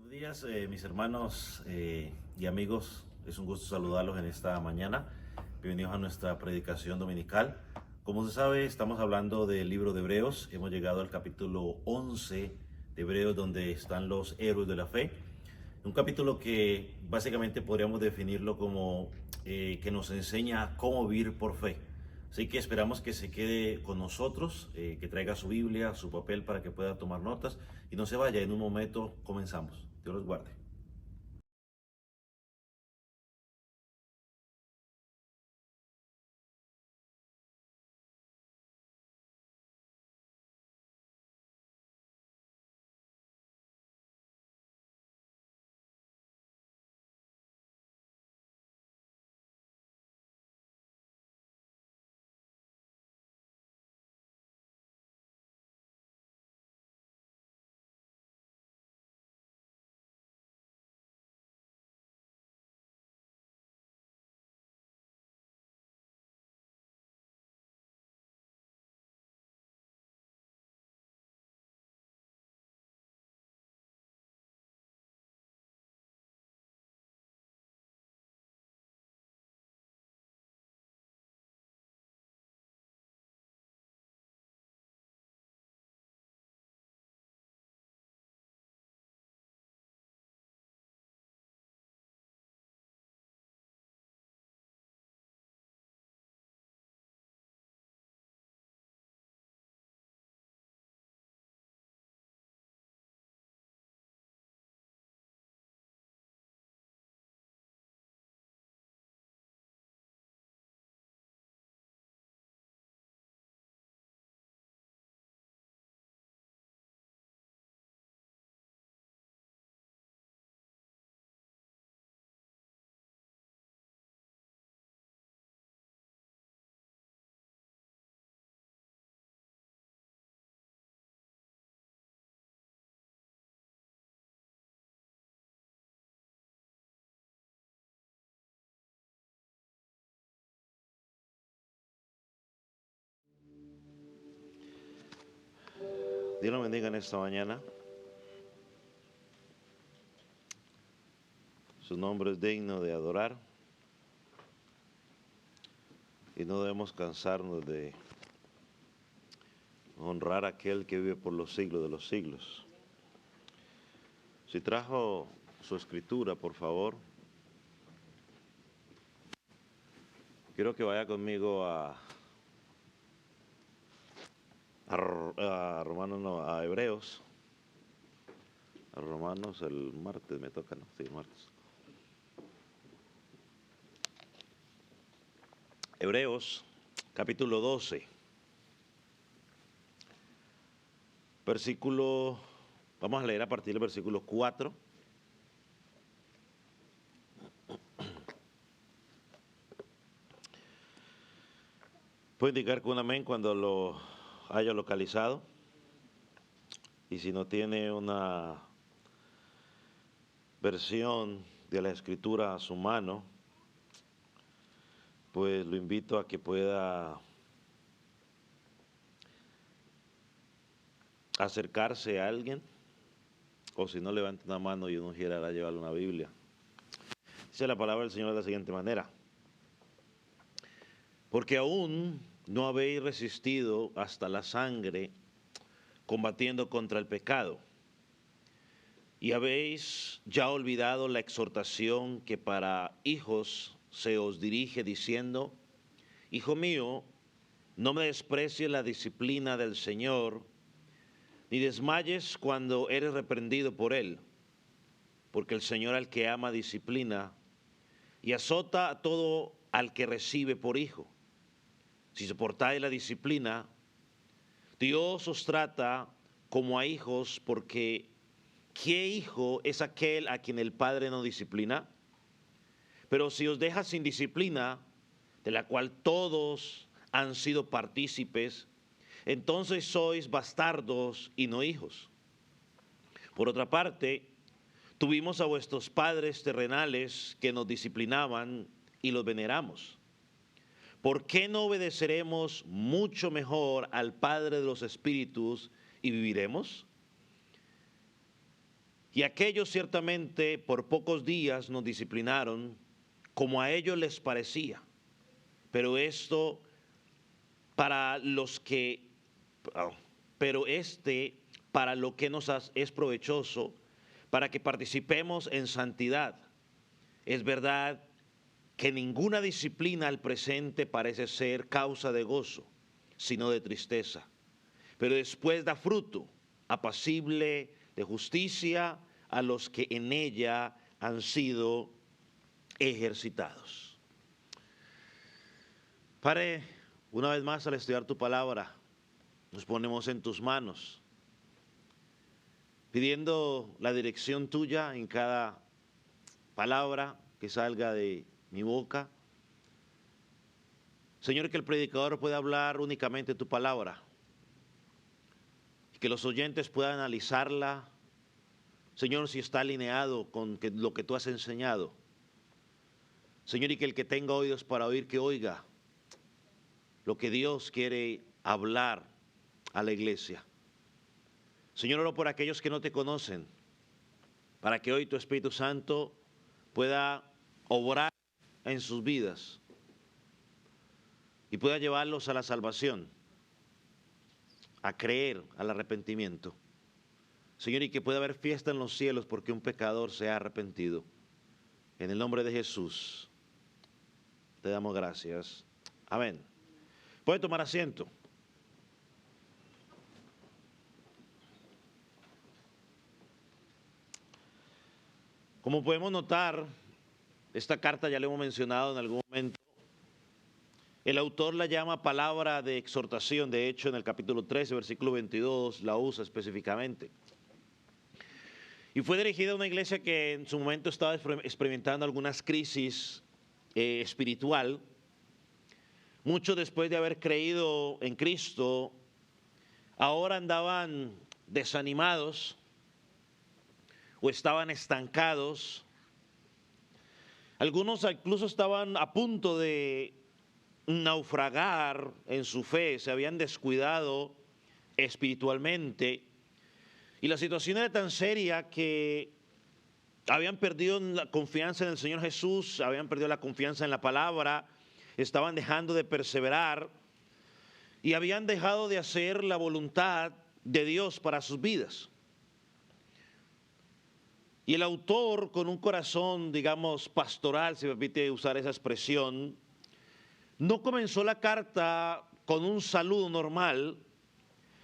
Buenos días, mis hermanos y amigos. Es un gusto saludarlos en esta mañana. Bienvenidos a nuestra predicación dominical. Como se sabe, estamos hablando del libro de Hebreos. Hemos llegado al capítulo 11 de Hebreos, donde están los héroes de la fe. Un capítulo que básicamente podríamos definirlo como que nos enseña cómo vivir por fe. Así que esperamos que se quede con nosotros, que traiga su Biblia, su papel para que pueda tomar notas y no se vaya. En un momento comenzamos. Dios los guarde. Dios los bendiga en esta mañana. Su nombre es digno de adorar y no debemos cansarnos de honrar a aquel que vive por los siglos de los siglos. Si trajo su escritura, por favor, quiero que vaya conmigo a Romanos, no, a Hebreos. A Romanos el martes me toca, ¿no? Sí, martes. Hebreos, capítulo 12, versículo, vamos a leer a partir del versículo 4. Puede indicar con un amén cuando lo haya localizado. Y si no tiene una versión de la escritura a su mano, pues lo invito a que pueda acercarse a alguien, o si no, levante una mano y uno quiera llevarle una Biblia. Dice la palabra del Señor de la siguiente manera: porque aún no habéis resistido hasta la sangre combatiendo contra el pecado, y habéis ya olvidado la exhortación que para hijos se os dirige diciendo: Hijo mío, no me desprecies la disciplina del Señor, ni desmayes cuando eres reprendido por Él, porque el Señor al que ama disciplina y azota a todo al que recibe por hijo. Si soportáis la disciplina, Dios os trata como a hijos, porque ¿qué hijo es aquel a quien el Padre no disciplina? Pero si os deja sin disciplina, de la cual todos han sido partícipes, entonces sois bastardos y no hijos. Por otra parte, tuvimos a vuestros padres terrenales que nos disciplinaban y los veneramos. ¿Por qué no obedeceremos mucho mejor al Padre de los Espíritus y viviremos? Y aquellos ciertamente por pocos días nos disciplinaron como a ellos les parecía. Pero esto para los que, pero para lo que nos es provechoso, para que participemos en santidad. Es verdad que ninguna disciplina al presente parece ser causa de gozo, sino de tristeza. Pero después da fruto, apacible, de justicia a los que en ella han sido ejercitados. Padre, una vez más al estudiar tu palabra, nos ponemos en tus manos, pidiendo la dirección tuya en cada palabra que salga de mi boca. Señor, que el predicador pueda hablar únicamente tu palabra, y que los oyentes puedan analizarla, Señor, si está alineado con lo que tú has enseñado. Señor, y que el que tenga oídos para oír, que oiga lo que Dios quiere hablar a la iglesia. Señor, oro por aquellos que no te conocen, para que hoy tu Espíritu Santo pueda obrar en sus vidas y pueda llevarlos a la salvación, a creer, al arrepentimiento. Señor, y que pueda haber fiesta en los cielos porque un pecador se ha arrepentido. En el nombre de Jesús te damos gracias. Amén. Puede tomar asiento. Como podemos notar, esta carta ya la hemos mencionado en algún momento. El autor la llama palabra de exhortación. De hecho, en el capítulo 13, versículo 22, la usa específicamente. Y fue dirigida a una iglesia que en su momento estaba experimentando algunas crisis espiritual. Muchos después de haber creído en Cristo, ahora andaban desanimados o estaban estancados. Algunos incluso estaban a punto de naufragar en su fe, se habían descuidado espiritualmente. Y la situación era tan seria que habían perdido la confianza en el Señor Jesús, habían perdido la confianza en la palabra, estaban dejando de perseverar y habían dejado de hacer la voluntad de Dios para sus vidas. Y el autor, con un corazón, digamos, pastoral, si me permite usar esa expresión, no comenzó la carta con un saludo normal,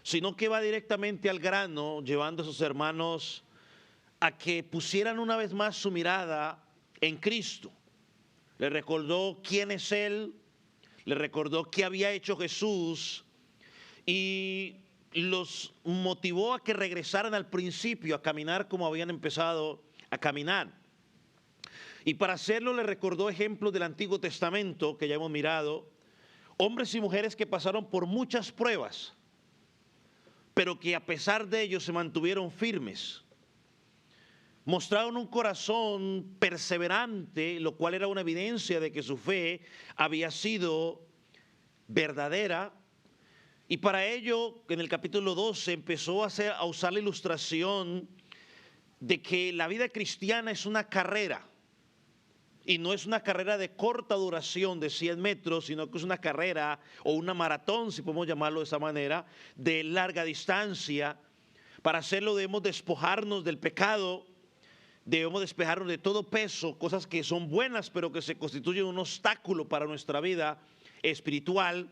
sino que va directamente al grano, llevando a sus hermanos a que pusieran una vez más su mirada en Cristo. Le recordó quién es Él, le recordó qué había hecho Jesús y los motivó a que regresaran al principio, a caminar como habían empezado a caminar. Y para hacerlo le recordó ejemplos del Antiguo Testamento que ya hemos mirado, hombres y mujeres que pasaron por muchas pruebas, pero que a pesar de ello se mantuvieron firmes. Mostraron un corazón perseverante, lo cual era una evidencia de que su fe había sido verdadera. Y para ello, en el capítulo 12, empezó a usar la ilustración de que la vida cristiana es una carrera. Y no es una carrera de corta duración de 100 metros, sino que es una carrera o una maratón, si podemos llamarlo de esa manera, de larga distancia. Para hacerlo debemos despojarnos del pecado, debemos despejarnos de todo peso, cosas que son buenas, pero que se constituyen un obstáculo para nuestra vida espiritual.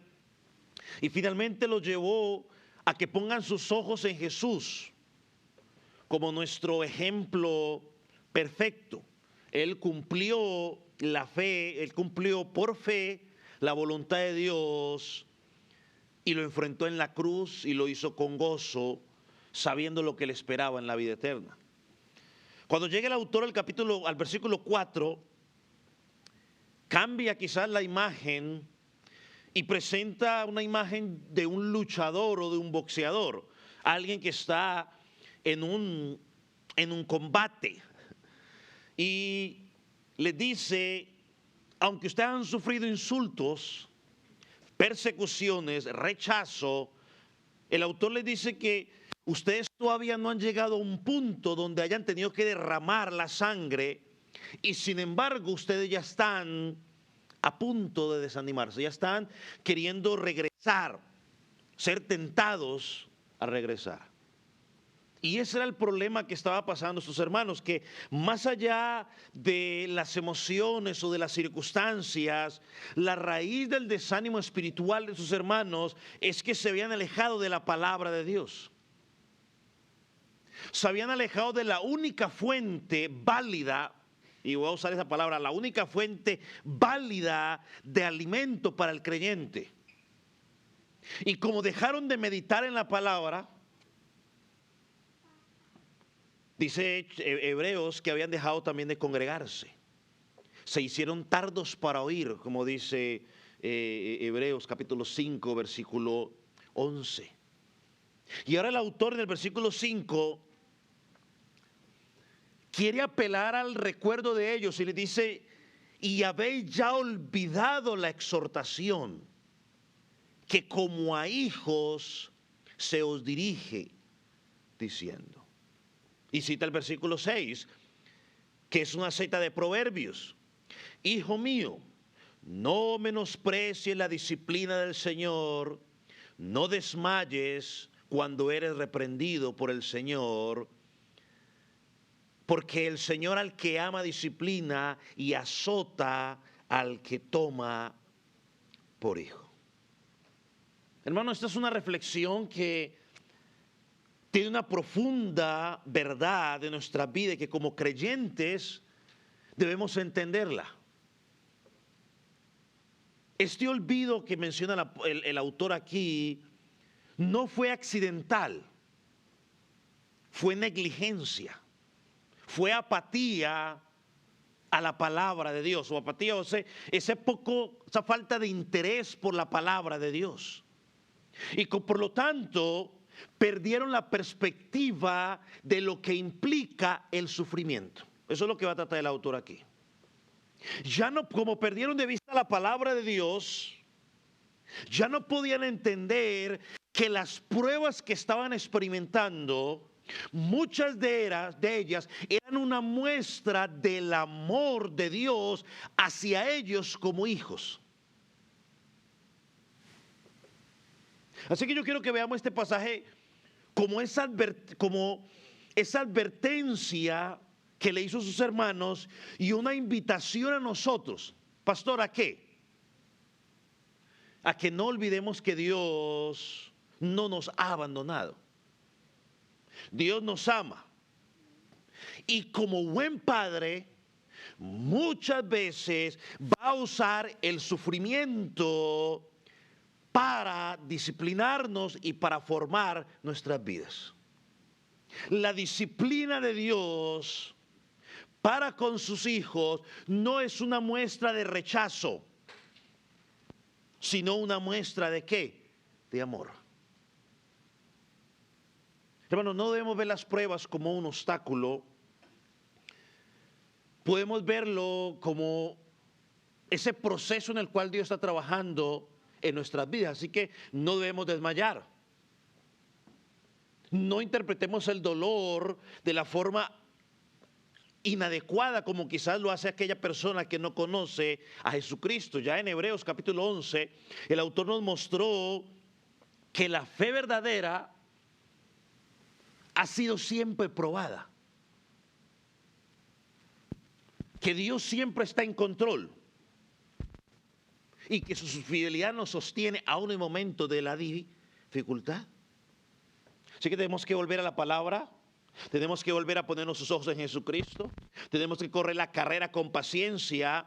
Y finalmente los llevó a que pongan sus ojos en Jesús como nuestro ejemplo perfecto. Él cumplió la fe, Él cumplió por fe la voluntad de Dios y lo enfrentó en la cruz y lo hizo con gozo, sabiendo lo que le esperaba en la vida eterna. Cuando llega el autor al versículo 4, cambia quizás la imagen y presenta una imagen de un luchador o de un boxeador, alguien que está en un combate. Y les dice, aunque ustedes han sufrido insultos, persecuciones, rechazo, el autor les dice que Ustedes todavía no han llegado a un punto donde hayan tenido que derramar la sangre y sin embargo ustedes ya están a punto de desanimarse, ya están queriendo regresar, ser tentados a regresar. Y ese era el problema que estaba pasando a sus hermanos, que más allá de las emociones o de las circunstancias, la raíz del desánimo espiritual de sus hermanos es que se habían alejado de la palabra de Dios. Se habían alejado de la única fuente válida, y voy a usar esa palabra, la única fuente válida de alimento para el creyente. Y como dejaron de meditar en la palabra, dice Hebreos que habían dejado también de congregarse. Se hicieron tardos para oír, como dice Hebreos capítulo 5, versículo 11. Y ahora el autor en el versículo 5 quiere apelar al recuerdo de ellos y le dice, y habéis ya olvidado la exhortación que como a hijos se os dirige, diciendo. Y cita el versículo 6, que es una cita de Proverbios. Hijo mío, no menosprecies la disciplina del Señor, no desmayes cuando eres reprendido por el Señor, porque el Señor al que ama disciplina y azota al que toma por hijo. Hermano, esta es una reflexión que tiene una profunda verdad de nuestra vida y que como creyentes debemos entenderla. Este olvido que menciona el autor aquí no fue accidental, fue negligencia. Fue apatía a la palabra de Dios, o apatía, o sea, esa falta de interés por la palabra de Dios. Y por lo tanto, perdieron la perspectiva de lo que implica el sufrimiento. Eso es lo que va a tratar el autor aquí. Ya no, como perdieron de vista la palabra de Dios, ya no podían entender que las pruebas que estaban experimentando, muchas de ellas eran una muestra del amor de Dios hacia ellos como hijos. Así que yo quiero que veamos este pasaje como esa advertencia que le hizo a sus hermanos y una invitación a nosotros. Pastor, ¿a qué? A que no olvidemos que Dios no nos ha abandonado. Dios nos ama. Y como buen padre, muchas veces va a usar el sufrimiento para disciplinarnos y para formar nuestras vidas. La disciplina de Dios para con sus hijos no es una muestra de rechazo, sino una muestra de ¿qué? De amor. Hermano, no debemos ver las pruebas como un obstáculo. Podemos verlo como ese proceso en el cual Dios está trabajando en nuestras vidas. Así que no debemos desmayar. No interpretemos el dolor de la forma inadecuada como quizás lo hace aquella persona que no conoce a Jesucristo. Ya en Hebreos capítulo 11, el autor nos mostró que la fe verdadera ha sido siempre probada. Que Dios siempre está en control. Y que su fidelidad nos sostiene aún en el momento de la dificultad. Así que tenemos que volver a la palabra. Tenemos que volver a ponernos sus ojos en Jesucristo. Tenemos que correr la carrera con paciencia,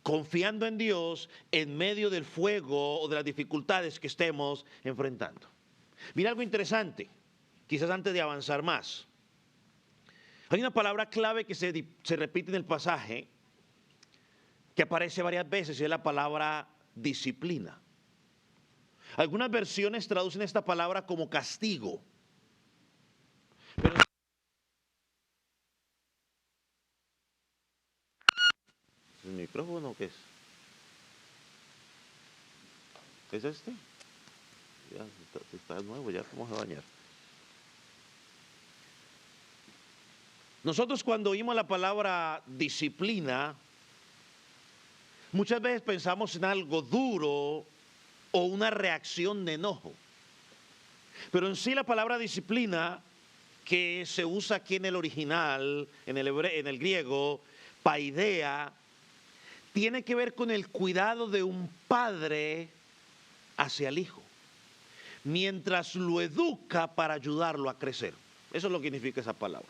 confiando en Dios en medio del fuego o de las dificultades que estemos enfrentando. Mira algo interesante, quizás antes de avanzar más. Hay una palabra clave que se repite en el pasaje, que aparece varias veces, y es la palabra disciplina. Algunas versiones traducen esta palabra como castigo. Pero ¿el micrófono qué es? ¿Es este? Ya está nuevo, ya cómo se va a bañar. Nosotros cuando oímos la palabra disciplina, muchas veces pensamos en algo duro o una reacción de enojo. Pero en sí la palabra disciplina, que se usa aquí en el original, en el griego, paideia, tiene que ver con el cuidado de un padre hacia el hijo, mientras lo educa para ayudarlo a crecer. Eso es lo que significa esa palabra.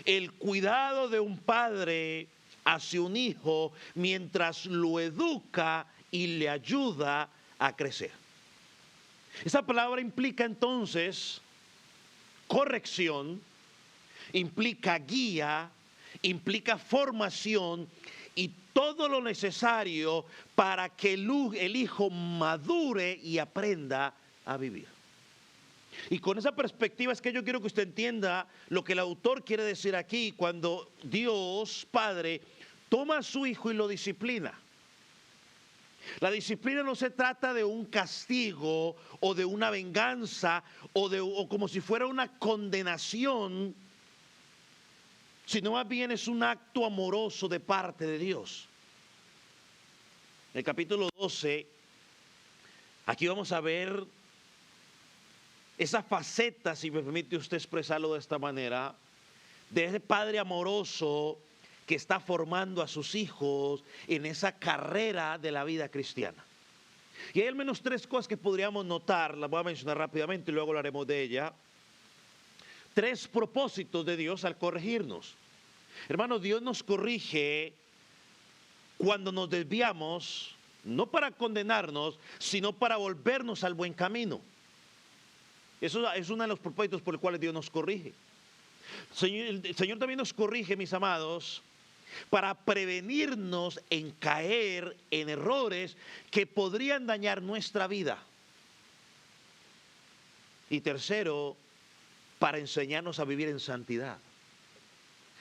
El cuidado de un padre hacia un hijo mientras lo educa y le ayuda a crecer. Esa palabra implica entonces corrección, implica guía, implica formación y todo lo necesario para que el hijo madure y aprenda a vivir. Y con esa perspectiva es que yo quiero que usted entienda lo que el autor quiere decir aquí cuando Dios Padre toma a su hijo y lo disciplina. La disciplina no se trata de un castigo o de una venganza o como si fuera una condenación, sino más bien es un acto amoroso de parte de Dios. En el capítulo 12, aquí vamos a ver esa faceta, si me permite usted expresarlo de esta manera, de ese padre amoroso que está formando a sus hijos en esa carrera de la vida cristiana. Y hay al menos 3 cosas que podríamos notar, las voy a mencionar rápidamente y luego hablaremos de ella. 3 propósitos de Dios al corregirnos. Hermanos, Dios nos corrige cuando nos desviamos, no para condenarnos, sino para volvernos al buen camino. Eso es uno de los propósitos por los cuales Dios nos corrige. El Señor también nos corrige, mis amados, para prevenirnos en caer en errores que podrían dañar nuestra vida. Y tercero, para enseñarnos a vivir en santidad,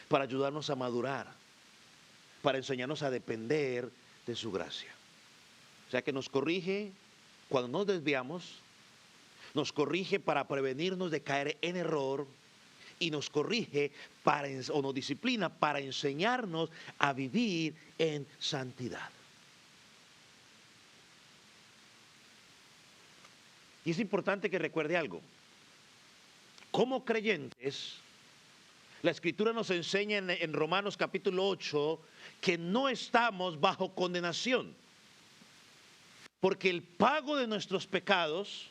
para ayudarnos a madurar, para enseñarnos a depender de su gracia. O sea que nos corrige cuando nos desviamos, nos corrige para prevenirnos de caer en error, y nos corrige o nos disciplina para enseñarnos a vivir en santidad. Y es importante que recuerde algo. Como creyentes, la Escritura nos enseña en Romanos capítulo 8 que no estamos bajo condenación, porque el pago de nuestros pecados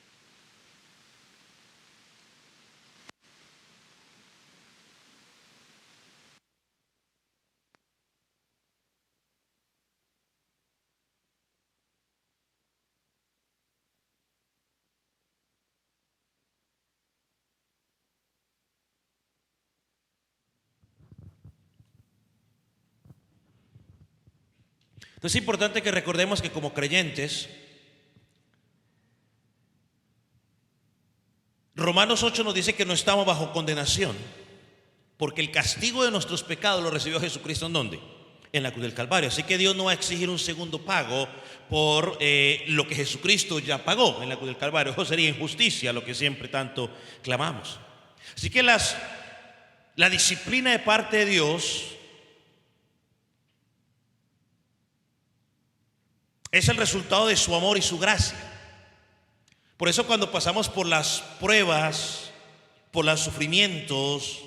Entonces es importante que recordemos que como creyentes, Romanos 8 nos dice que no estamos bajo condenación, porque el castigo de nuestros pecados lo recibió Jesucristo. ¿En dónde? En la cruz del Calvario. Así que Dios no va a exigir un segundo pago por lo que Jesucristo ya pagó en la cruz del Calvario. Eso sería injusticia, lo que siempre tanto clamamos. Así que la disciplina de parte de Dios es el resultado de su amor y su gracia. Por eso cuando pasamos por las pruebas, por los sufrimientos,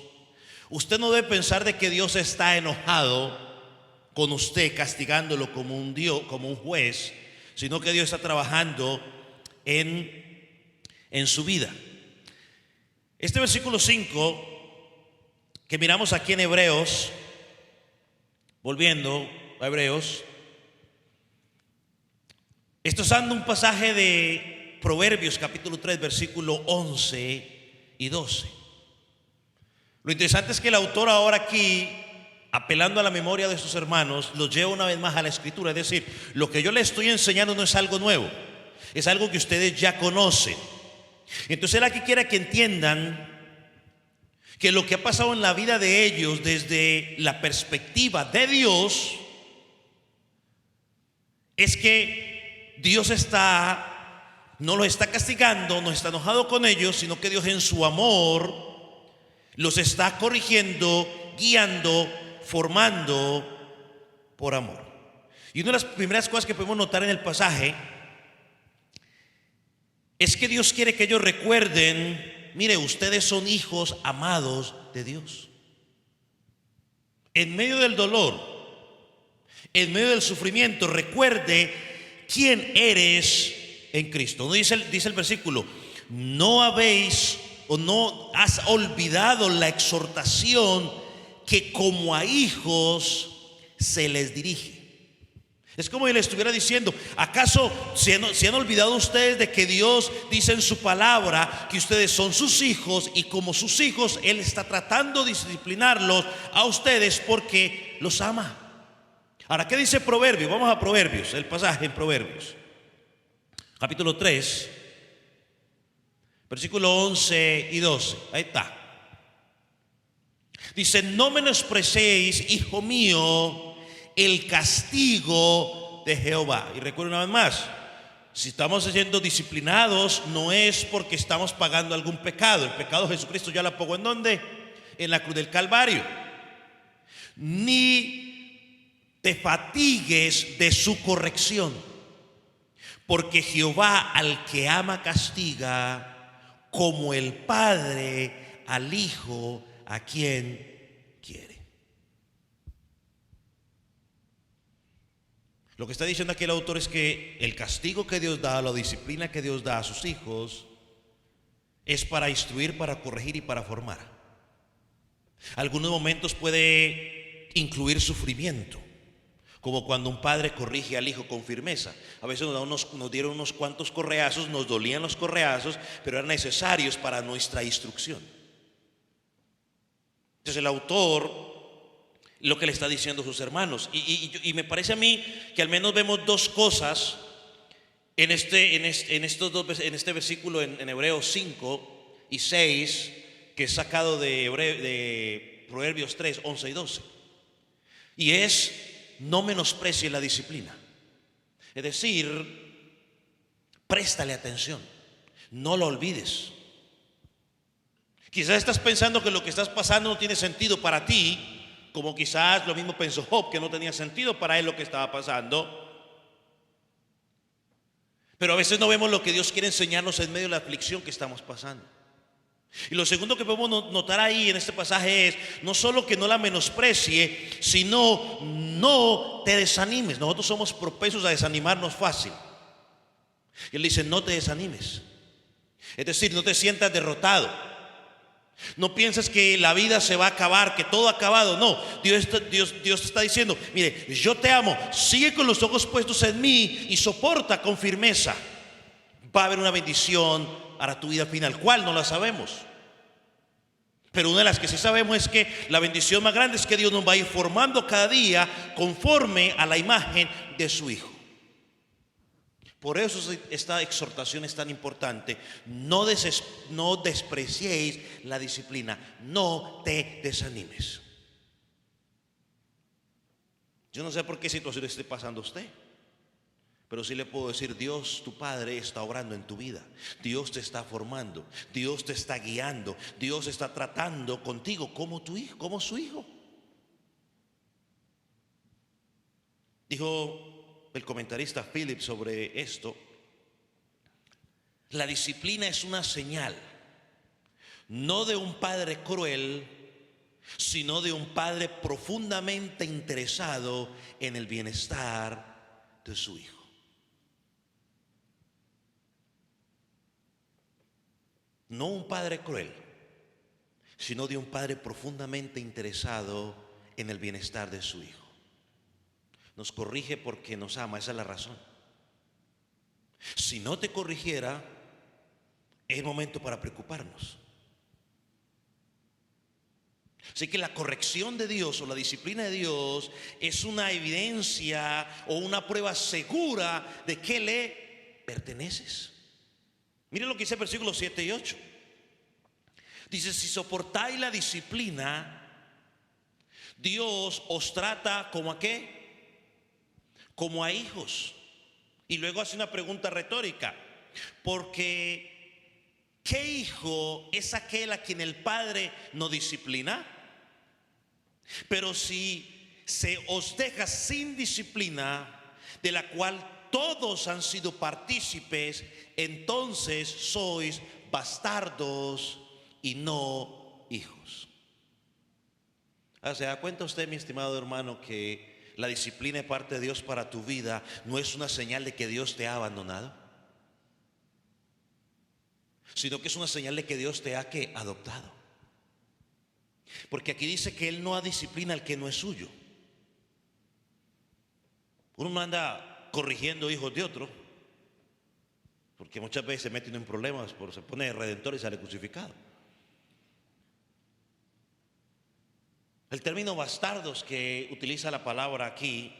usted no debe pensar de que Dios está enojado con usted, castigándolo como un Dios, como un juez, sino que Dios está trabajando en su vida. Este versículo 5 que miramos aquí en Hebreos, volviendo a Hebreos, esto es dando un pasaje de Proverbios capítulo 3 versículo 11 y 12. Lo interesante es que el autor ahora aquí, apelando a la memoria de sus hermanos, los lleva una vez más a la escritura. Es decir, lo que yo les estoy enseñando no es algo nuevo, es algo que ustedes ya conocen. Entonces él aquí quiere que entiendan que lo que ha pasado en la vida de ellos desde la perspectiva de Dios es que Dios no los está castigando, no está enojado con ellos, sino que Dios en su amor los está corrigiendo guiando, formando por amor. Y una de las primeras cosas que podemos notar en el pasaje es que Dios quiere que ellos recuerden, mire, ustedes son hijos amados de Dios. En medio del dolor, en medio del sufrimiento, recuerde quién eres en Cristo. ¿No dice el versículo? No habéis o no has olvidado la exhortación que como a hijos se les dirige. Es como si le estuviera diciendo, ¿acaso se han olvidado ustedes de que Dios dice en su palabra que ustedes son sus hijos, y como sus hijos Él está tratando de disciplinarlos a ustedes porque los ama? Ahora, ¿qué dice Proverbios? Vamos a Proverbios, el pasaje en Proverbios capítulo 3, versículo 11 y 12. Ahí está. Dice: no menosprecéis, hijo mío, el castigo de Jehová. Y recuerden una vez más, si estamos siendo disciplinados, no es porque estamos pagando algún pecado. El pecado Jesucristo ya la pagó. ¿En dónde? En la cruz del Calvario. Ni te fatigues de su corrección, porque Jehová al que ama castiga, como el padre al hijo a quien quiere. Lo que está diciendo aquí el autor es que el castigo que Dios da, la disciplina que Dios da a sus hijos, es para instruir, para corregir y para formar. Algunos momentos puede incluir sufrimiento, como cuando un padre corrige al hijo con firmeza. A veces nos dieron unos cuantos correazos, nos dolían los correazos, pero eran necesarios para nuestra instrucción. Entonces el autor lo que le está diciendo a sus hermanos, y me parece a mí que al menos vemos dos cosas en este versículo en Hebreos 5 y 6, que es sacado de Proverbios 3, 11 y 12. Y es: no menosprecie la disciplina. Es decir, préstale atención, no lo olvides. Quizás estás pensando que lo que estás pasando no tiene sentido para ti, como quizás lo mismo pensó Job, que no tenía sentido para él lo que estaba pasando. Pero a veces no vemos lo que Dios quiere enseñarnos en medio de la aflicción que estamos pasando. Y lo segundo que podemos notar ahí en este pasaje es no solo que no la menosprecie, sino no te desanimes. Nosotros somos propensos a desanimarnos fácil. Y él dice: no te desanimes. Es decir, no te sientas derrotado. No pienses que la vida se va a acabar, que todo ha acabado. No, Dios te está diciendo: mire, yo te amo, sigue con los ojos puestos en mí y soporta con firmeza. Va a haber una bendición para tu vida final. ¿Cuál? No la sabemos. Pero una de las que sí sabemos es que la bendición más grande es que Dios nos va a ir formando cada día conforme a la imagen de su Hijo. Por eso esta exhortación es tan importante. No despreciéis la disciplina, no te desanimes. Yo no sé por qué situación esté pasando usted, pero sí le puedo decir: Dios, tu Padre, está obrando en tu vida. Dios te está formando, Dios te está guiando, Dios está tratando contigo como tu hijo, como su hijo. Dijo el comentarista Phillips sobre esto: la disciplina es una señal, no de un padre cruel, sino de un padre profundamente interesado en el bienestar de su hijo. No un padre cruel, sino de un padre profundamente interesado en el bienestar de su hijo. Nos corrige porque nos ama, esa es la razón. Si no te corrigiera, es momento para preocuparnos. Así que la corrección de Dios o la disciplina de Dios es una evidencia o una prueba segura de que le perteneces. Miren lo que dice el versículo 7 y 8. Dice: si soportáis la disciplina, Dios os trata como a qué, como a hijos. Y luego hace una pregunta retórica: porque ¿qué hijo es aquel a quien el padre no disciplina? Pero si se os deja sin disciplina, de la cual todos han sido partícipes, entonces sois bastardos y no hijos. ¿Se da cuenta usted, mi estimado hermano, que la disciplina de parte de Dios para tu vida no es una señal de que Dios te ha abandonado, sino que es una señal de que Dios te ha adoptado? Porque aquí dice que Él no disciplina al que no es suyo. Uno no anda corrigiendo hijos de otro, porque muchas veces se meten en problemas, se pone redentor y sale crucificado. El término bastardos que utiliza la palabra aquí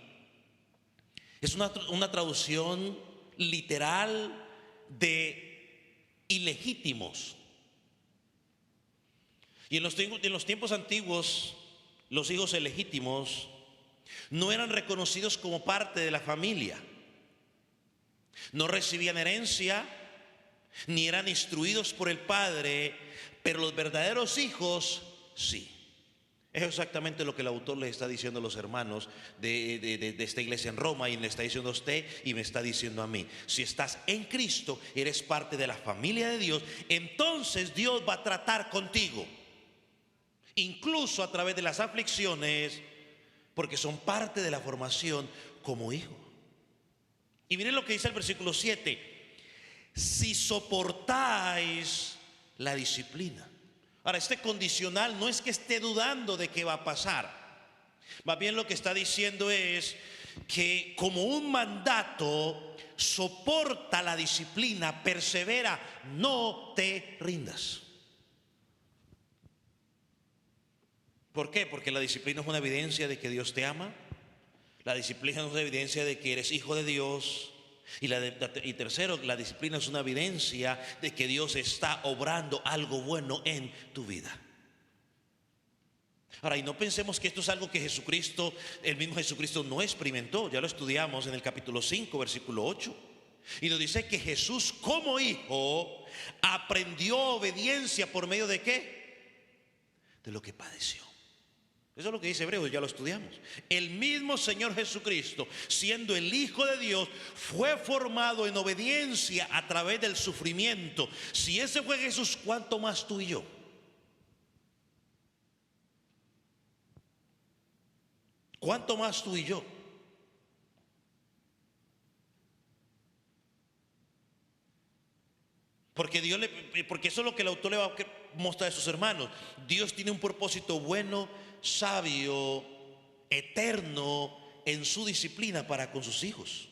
es una traducción literal de ilegítimos. Y en los tiempos antiguos, los hijos ilegítimos no eran reconocidos como parte de la familia, no recibían herencia, ni eran instruidos por el padre, pero los verdaderos hijos sí. Es exactamente lo que el autor le está diciendo a los hermanos de esta iglesia en Roma, y le está diciendo a usted y me está diciendo a mí. Si estás en Cristo, eres parte de la familia de Dios, entonces Dios va a tratar contigo, incluso a través de las aflicciones, porque son parte de la formación como hijo. Y miren lo que dice el versículo 7: si soportáis la disciplina. Ahora, este condicional no es que esté dudando de qué va a pasar. Más bien lo que está diciendo es que como un mandato, soporta la disciplina, persevera, no te rindas. ¿Por qué? Porque la disciplina es una evidencia de que Dios te ama. La disciplina es una evidencia de que eres hijo de Dios. Y tercero, la disciplina es una evidencia de que Dios está obrando algo bueno en tu vida. Ahora, y no pensemos que esto es algo que Jesucristo, el mismo Jesucristo, no experimentó. Ya lo estudiamos en el capítulo 5, versículo 8. Y nos dice que Jesús, como hijo, aprendió obediencia por medio de ¿qué? De lo que padeció. Eso es lo que dice Hebreos, ya lo estudiamos. El mismo Señor Jesucristo, siendo el Hijo de Dios, fue formado en obediencia a través del sufrimiento. Si ese fue Jesús, ¿cuánto más tú y yo? ¿Cuánto más tú y yo? Porque eso es lo que el autor le va a mostrar a sus hermanos. Dios tiene un propósito bueno, sabio, eterno en su disciplina para con sus hijos.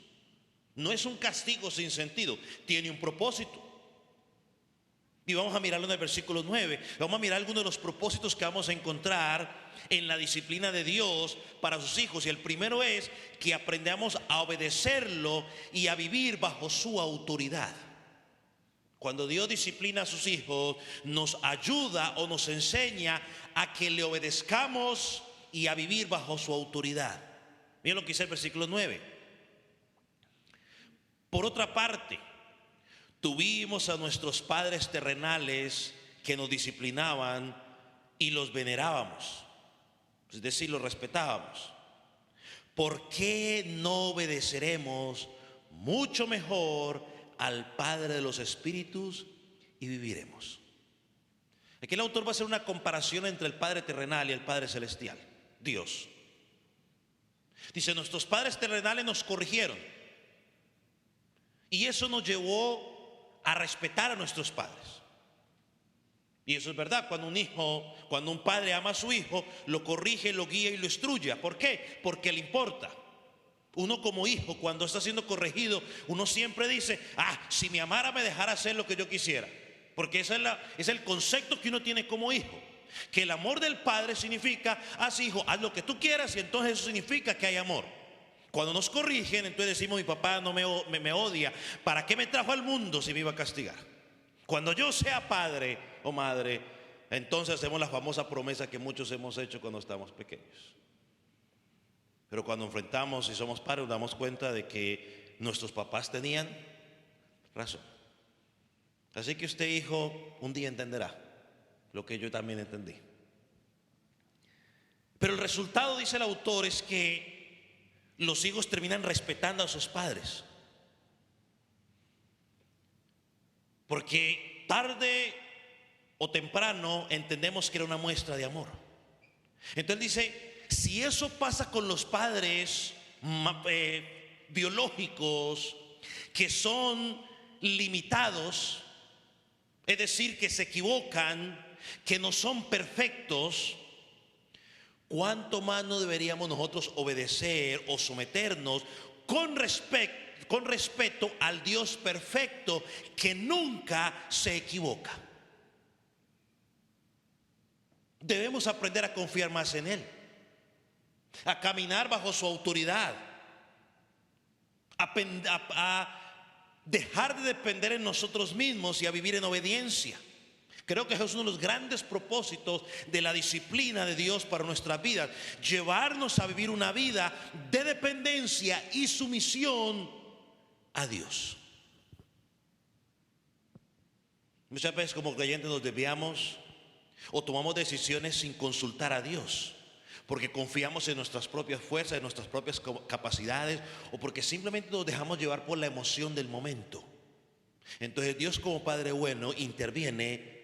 No es un castigo sin sentido, tiene un propósito. Y vamos a mirarlo en el versículo 9. Vamos a mirar algunos de los propósitos que vamos a encontrar en la disciplina de Dios para sus hijos. Y el primero es que aprendamos a obedecerlo y a vivir bajo su autoridad. Cuando Dios disciplina a sus hijos, nos ayuda o nos enseña a que le obedezcamos y a vivir bajo su autoridad. Miren lo que dice el versículo 9. Por otra parte, tuvimos a nuestros padres terrenales que nos disciplinaban y los venerábamos, es decir, los respetábamos. ¿Por qué no obedeceremos mucho mejor al Padre de los Espíritus y viviremos? Aquí el autor va a hacer una comparación entre el Padre terrenal y el Padre celestial, Dios. Dice, nuestros padres terrenales nos corrigieron y eso nos llevó a respetar a nuestros padres. Y eso es verdad, cuando un padre ama a su hijo, lo corrige, lo guía y lo instruye. ¿Por qué? Porque le importa. Uno como hijo, cuando está siendo corregido, uno siempre dice, si me amara me dejara hacer lo que yo quisiera. Porque ese es el concepto que uno tiene como hijo. Que el amor del padre significa, hijo, haz lo que tú quieras, y entonces eso significa que hay amor. Cuando nos corrigen, entonces decimos, mi papá no me odia, ¿para qué me trajo al mundo si me iba a castigar? Cuando yo sea padre o madre, entonces hacemos la famosa promesa que muchos hemos hecho cuando estamos pequeños. Pero cuando enfrentamos y somos padres, nos damos cuenta de que nuestros papás tenían razón. Así que usted, hijo, un día entenderá lo que yo también entendí. Pero el resultado, dice el autor, es que los hijos terminan respetando a sus padres. Porque tarde o temprano entendemos que era una muestra de amor. Entonces dice, si eso pasa con los padres biológicos, que son limitados, es decir, que se equivocan, que no son perfectos, ¿cuánto más no deberíamos nosotros obedecer o someternos con respeto al Dios perfecto que nunca se equivoca? Debemos aprender a confiar más en Él, a caminar bajo su autoridad, a dejar de depender en nosotros mismos y a vivir en obediencia. Creo que eso es uno de los grandes propósitos de la disciplina de Dios para nuestras vidas, llevarnos a vivir una vida de dependencia y sumisión a Dios. Muchas veces como creyentes nos desviamos o tomamos decisiones sin consultar a Dios, porque confiamos en nuestras propias fuerzas, en nuestras propias capacidades, o porque simplemente nos dejamos llevar por la emoción del momento. Entonces Dios, como Padre bueno, interviene,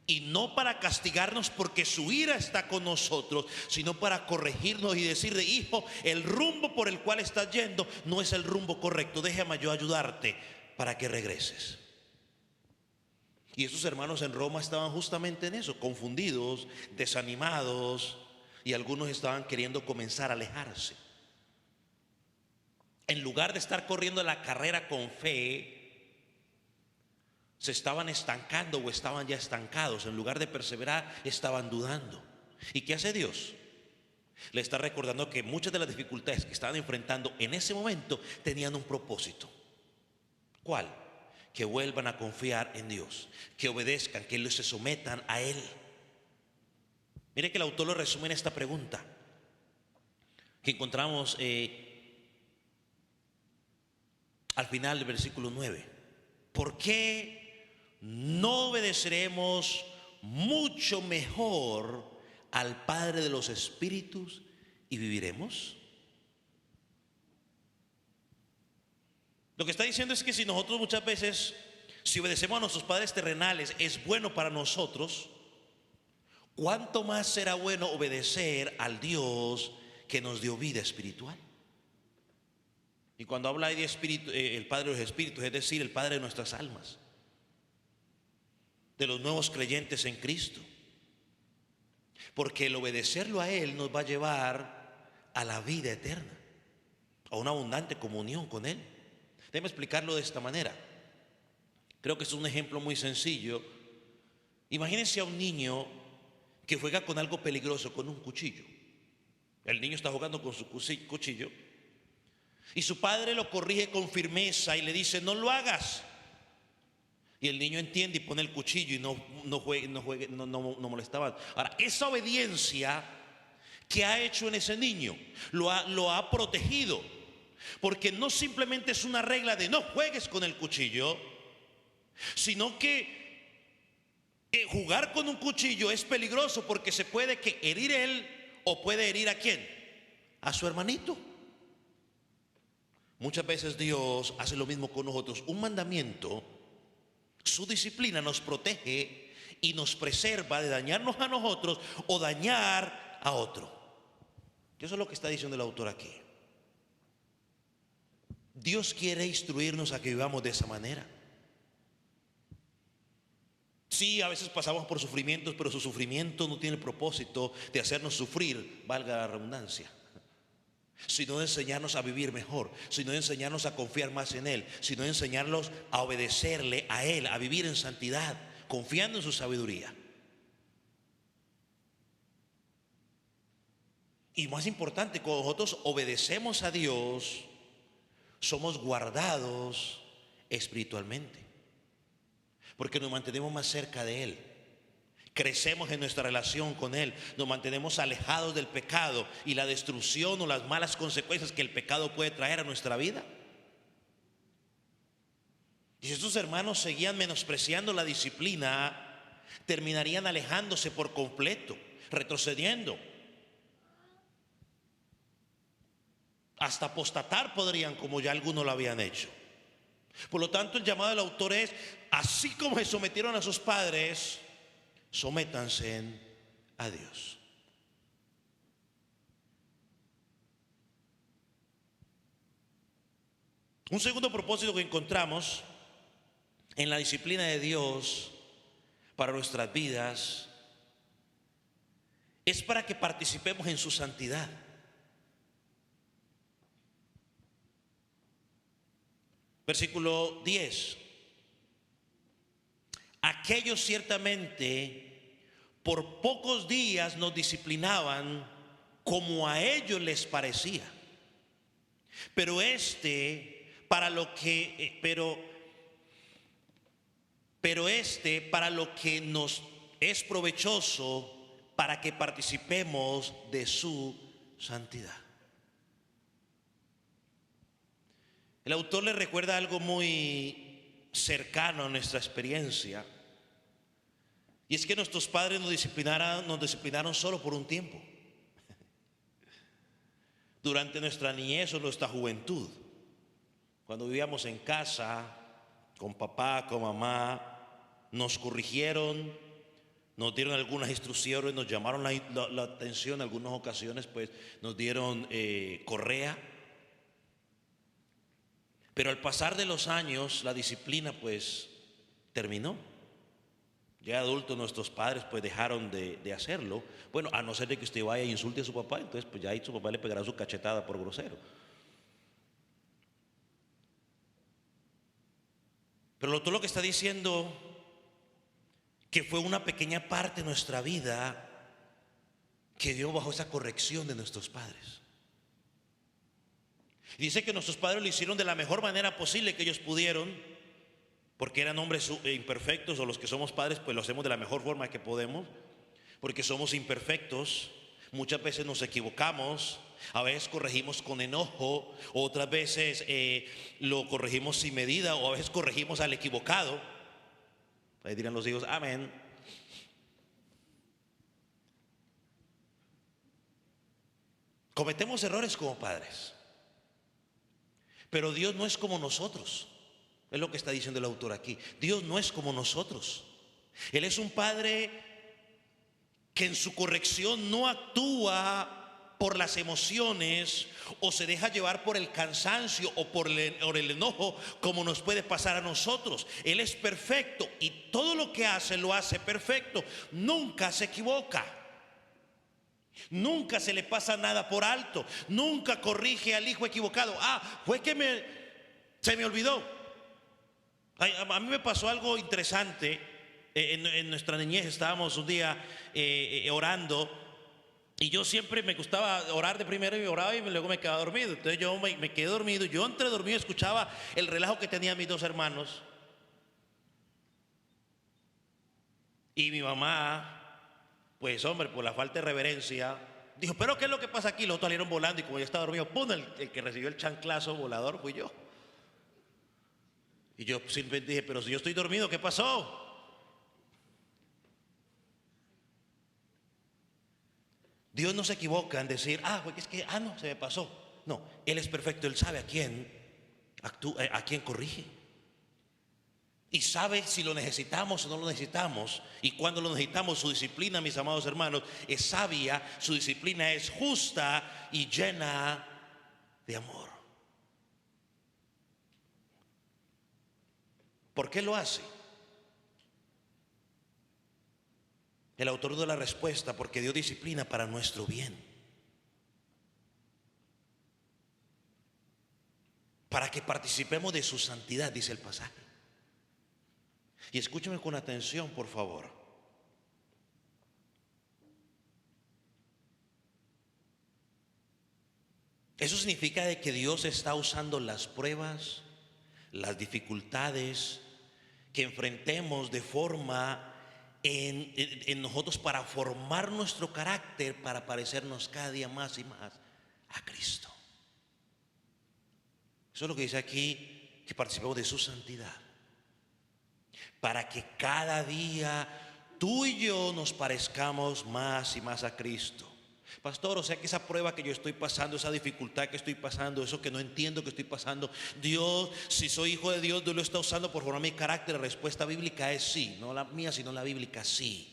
y no para castigarnos porque su ira está con nosotros, sino para corregirnos y decirle: hijo, el rumbo por el cual estás yendo no es el rumbo correcto, déjame yo ayudarte para que regreses. Y esos hermanos en Roma estaban justamente en eso, confundidos, desanimados, y algunos estaban queriendo comenzar a alejarse. En lugar de estar corriendo la carrera con fe, se estaban estancando o estaban ya estancados. En lugar de perseverar, estaban dudando. ¿Y qué hace Dios? Le está recordando que muchas de las dificultades que estaban enfrentando en ese momento tenían un propósito. ¿Cuál? Que vuelvan a confiar en Dios, que obedezcan, que se sometan a Él. Mire que el autor lo resume en esta pregunta que encontramos al final del versículo 9. ¿Por qué no obedeceremos mucho mejor al Padre de los Espíritus y viviremos? Lo que está diciendo es que si nosotros muchas veces, si obedecemos a nuestros padres terrenales, es bueno para nosotros, ¿cuánto más será bueno obedecer al Dios que nos dio vida espiritual? Y cuando habla de espíritu, el Padre de los Espíritus, es decir, el Padre de nuestras almas, de los nuevos creyentes en Cristo. Porque el obedecerlo a Él nos va a llevar a la vida eterna, a una abundante comunión con Él. Déjame explicarlo de esta manera. Creo que es un ejemplo muy sencillo. Imagínense a un niño que juega con algo peligroso, con un cuchillo. El niño está jugando con su cuchillo y su padre lo corrige con firmeza y le dice: no lo hagas. Y el niño entiende y pone el cuchillo y no molestaba. Ahora, esa obediencia que ha hecho en ese niño lo ha protegido, porque no simplemente es una regla de no juegues con el cuchillo, sino que jugar con un cuchillo es peligroso, porque se puede que herir él o puede herir ¿a quién? A su hermanito. Muchas veces Dios hace lo mismo con nosotros. Un mandamiento, su disciplina nos protege y nos preserva de dañarnos a nosotros o dañar a otro. Eso es lo que está diciendo el autor aquí. Dios quiere instruirnos a que vivamos de esa manera. Sí, a veces pasamos por sufrimientos, pero su sufrimiento no tiene el propósito de hacernos sufrir, valga la redundancia, sino de enseñarnos a vivir mejor, sino de enseñarnos a confiar más en Él, sino de enseñarnos a obedecerle a Él, a vivir en santidad, confiando en su sabiduría. Y más importante, cuando nosotros obedecemos a Dios, somos guardados espiritualmente, porque nos mantenemos más cerca de Él, crecemos en nuestra relación con Él, nos mantenemos alejados del pecado y la destrucción o las malas consecuencias que el pecado puede traer a nuestra vida. Y si estos hermanos seguían menospreciando la disciplina, terminarían alejándose por completo, retrocediendo. hasta apostatar podrían, como ya algunos lo habían hecho. Por lo tanto, el llamado del autor es: así como se sometieron a sus padres, sométanse a Dios. Un segundo propósito que encontramos en la disciplina de Dios para nuestras vidas es para que participemos en su santidad. Versículo 10. Aquellos ciertamente por pocos días nos disciplinaban como a ellos les parecía. Pero para lo que nos es provechoso, para que participemos de su santidad. El autor le recuerda algo muy cercano a nuestra experiencia, y es que nuestros padres nos disciplinaron solo por un tiempo, durante nuestra niñez o nuestra juventud, cuando vivíamos en casa con papá, con mamá. Nos corrigieron, nos dieron algunas instrucciones, nos llamaron la atención. En algunas ocasiones pues nos dieron correa. Pero al pasar de los años la disciplina pues terminó. Ya adultos nuestros padres pues dejaron de hacerlo. Bueno, a no ser de que usted vaya e insulte a su papá, entonces pues ya ahí su papá le pegará su cachetada por grosero. Pero todo lo que está diciendo, que fue una pequeña parte de nuestra vida que dio bajo esa corrección de nuestros padres. Y dice que nuestros padres lo hicieron de la mejor manera posible que ellos pudieron, porque eran hombres imperfectos, o los que somos padres pues lo hacemos de la mejor forma que podemos, porque somos imperfectos. Muchas veces nos equivocamos, a veces corregimos con enojo, otras veces lo corregimos sin medida, o a veces corregimos al equivocado. Ahí dirán los hijos, amén. Cometemos errores como padres, pero Dios no es como nosotros. Es lo que está diciendo el autor aquí. Dios no es como nosotros. Él es un padre que en su corrección no actúa por las emociones o se deja llevar por el cansancio o por el enojo, como nos puede pasar a nosotros. Él es perfecto y todo lo que hace lo hace perfecto. Nunca se equivoca, nunca se le pasa nada por alto, nunca corrige al hijo equivocado. Fue que se me olvidó. A mí me pasó algo interesante. En nuestra niñez estábamos un día orando, y yo siempre me gustaba orar de primero, y oraba y luego me quedaba dormido. Entonces yo me quedé dormido. Yo entre dormido escuchaba el relajo que tenían mis dos hermanos, y mi mamá, pues hombre, por la falta de reverencia, dijo: ¿pero qué es lo que pasa aquí? Los otros salieron volando, y como yo estaba dormido, ¡pum!, el que recibió el chanclazo volador fui yo. Y yo simplemente dije: pero si yo estoy dormido, ¿qué pasó? Dios no se equivoca en decir: no, se me pasó. No, Él es perfecto. Él sabe a quién corrige, y sabe si lo necesitamos o no lo necesitamos. Y cuando lo necesitamos, su disciplina, mis amados hermanos, es sabia. Su disciplina es justa y llena de amor. ¿Por qué lo hace? El autor da la respuesta: porque Dios disciplina para nuestro bien, para que participemos de su santidad, dice el pasaje. Y escúcheme con atención, por favor. Eso significa de que Dios está usando las pruebas, las dificultades que enfrentemos de forma en nosotros, para formar nuestro carácter, para parecernos cada día más y más a Cristo. Eso es lo que dice aquí, que participemos de su santidad, para que cada día tú y yo nos parezcamos más y más a Cristo. Pastor, o sea que esa prueba que yo estoy pasando, esa dificultad que estoy pasando, eso que no entiendo que estoy pasando, Dios, si soy hijo de Dios, Dios lo está usando por formar mi carácter. La respuesta bíblica es sí, no la mía, sino la bíblica, sí.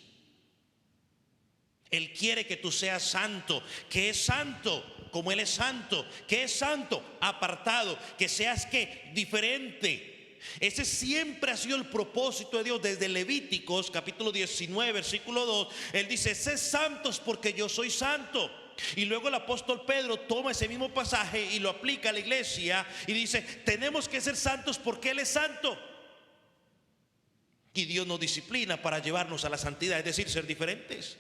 Él quiere que tú seas santo, que es santo como Él es santo, que es santo, apartado, que seas que diferente. Ese siempre ha sido el propósito de Dios desde Levíticos capítulo 19 versículo 2. Él dice: sed santos porque yo soy santo. Y luego el apóstol Pedro toma ese mismo pasaje y lo aplica a la iglesia y dice: tenemos que ser santos porque Él es santo. Y Dios nos disciplina para llevarnos a la santidad, es decir, ser diferentes.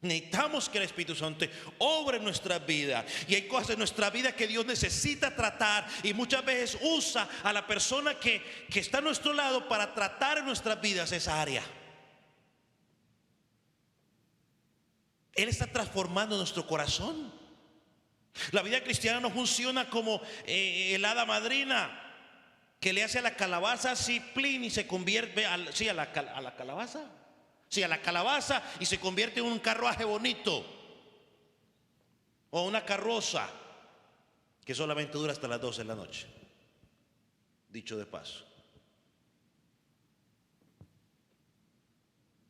Necesitamos que el Espíritu Santo obre en nuestra vida. Y hay cosas en nuestra vida que Dios necesita tratar, y muchas veces usa a la persona que está a nuestro lado para tratar en nuestras vidas esa área. Él está transformando nuestro corazón. La vida cristiana no funciona como el hada madrina que le hace a la calabaza así, plin, y se convierte a la calabaza. Sí, a la calabaza, y se convierte en un carruaje bonito o una carroza que solamente dura hasta las 12 de la noche, dicho de paso.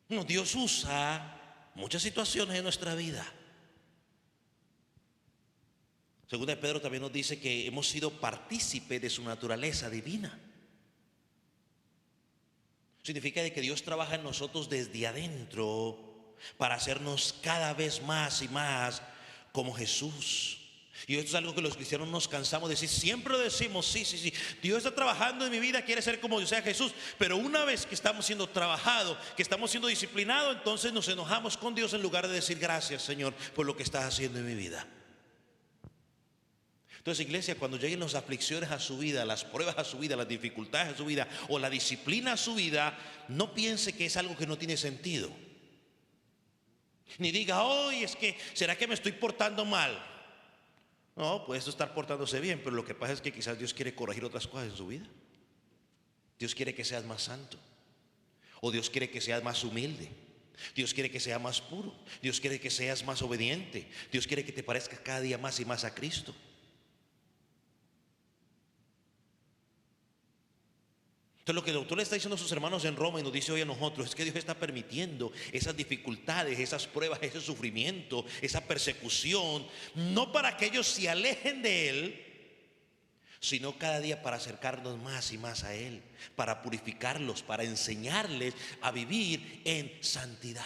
No, Dios usa muchas situaciones en nuestra vida. Segunda de Pedro también nos dice que hemos sido partícipes de su naturaleza divina. Significa de que Dios trabaja en nosotros desde adentro para hacernos cada vez más y más como Jesús. Y esto es algo que los cristianos nos cansamos de decir. Siempre lo decimos: sí, Dios está trabajando en mi vida, quiere ser como yo sea Jesús. Pero una vez que estamos siendo trabajados, que estamos siendo disciplinados, entonces nos enojamos con Dios en lugar de decir: gracias, Señor, por lo que estás haciendo en mi vida. Entonces, iglesia, cuando lleguen las aflicciones a su vida, las pruebas a su vida, las dificultades a su vida, o la disciplina a su vida, no piense que es algo que no tiene sentido. Ni diga: hoy es que, ¿será que me estoy portando mal? No, puedes estar portándose bien, pero lo que pasa es que quizás Dios quiere corregir otras cosas en su vida. Dios quiere que seas más santo, o Dios quiere que seas más humilde. Dios quiere que seas más puro. Dios quiere que seas más obediente. Dios quiere que te parezcas cada día más y más a Cristo. Entonces, lo que el autor le está diciendo a sus hermanos en Roma y nos dice hoy a nosotros es que Dios está permitiendo esas dificultades, esas pruebas, ese sufrimiento, esa persecución, no para que ellos se alejen de Él, sino cada día para acercarnos más y más a Él, para purificarlos, para enseñarles a vivir en santidad.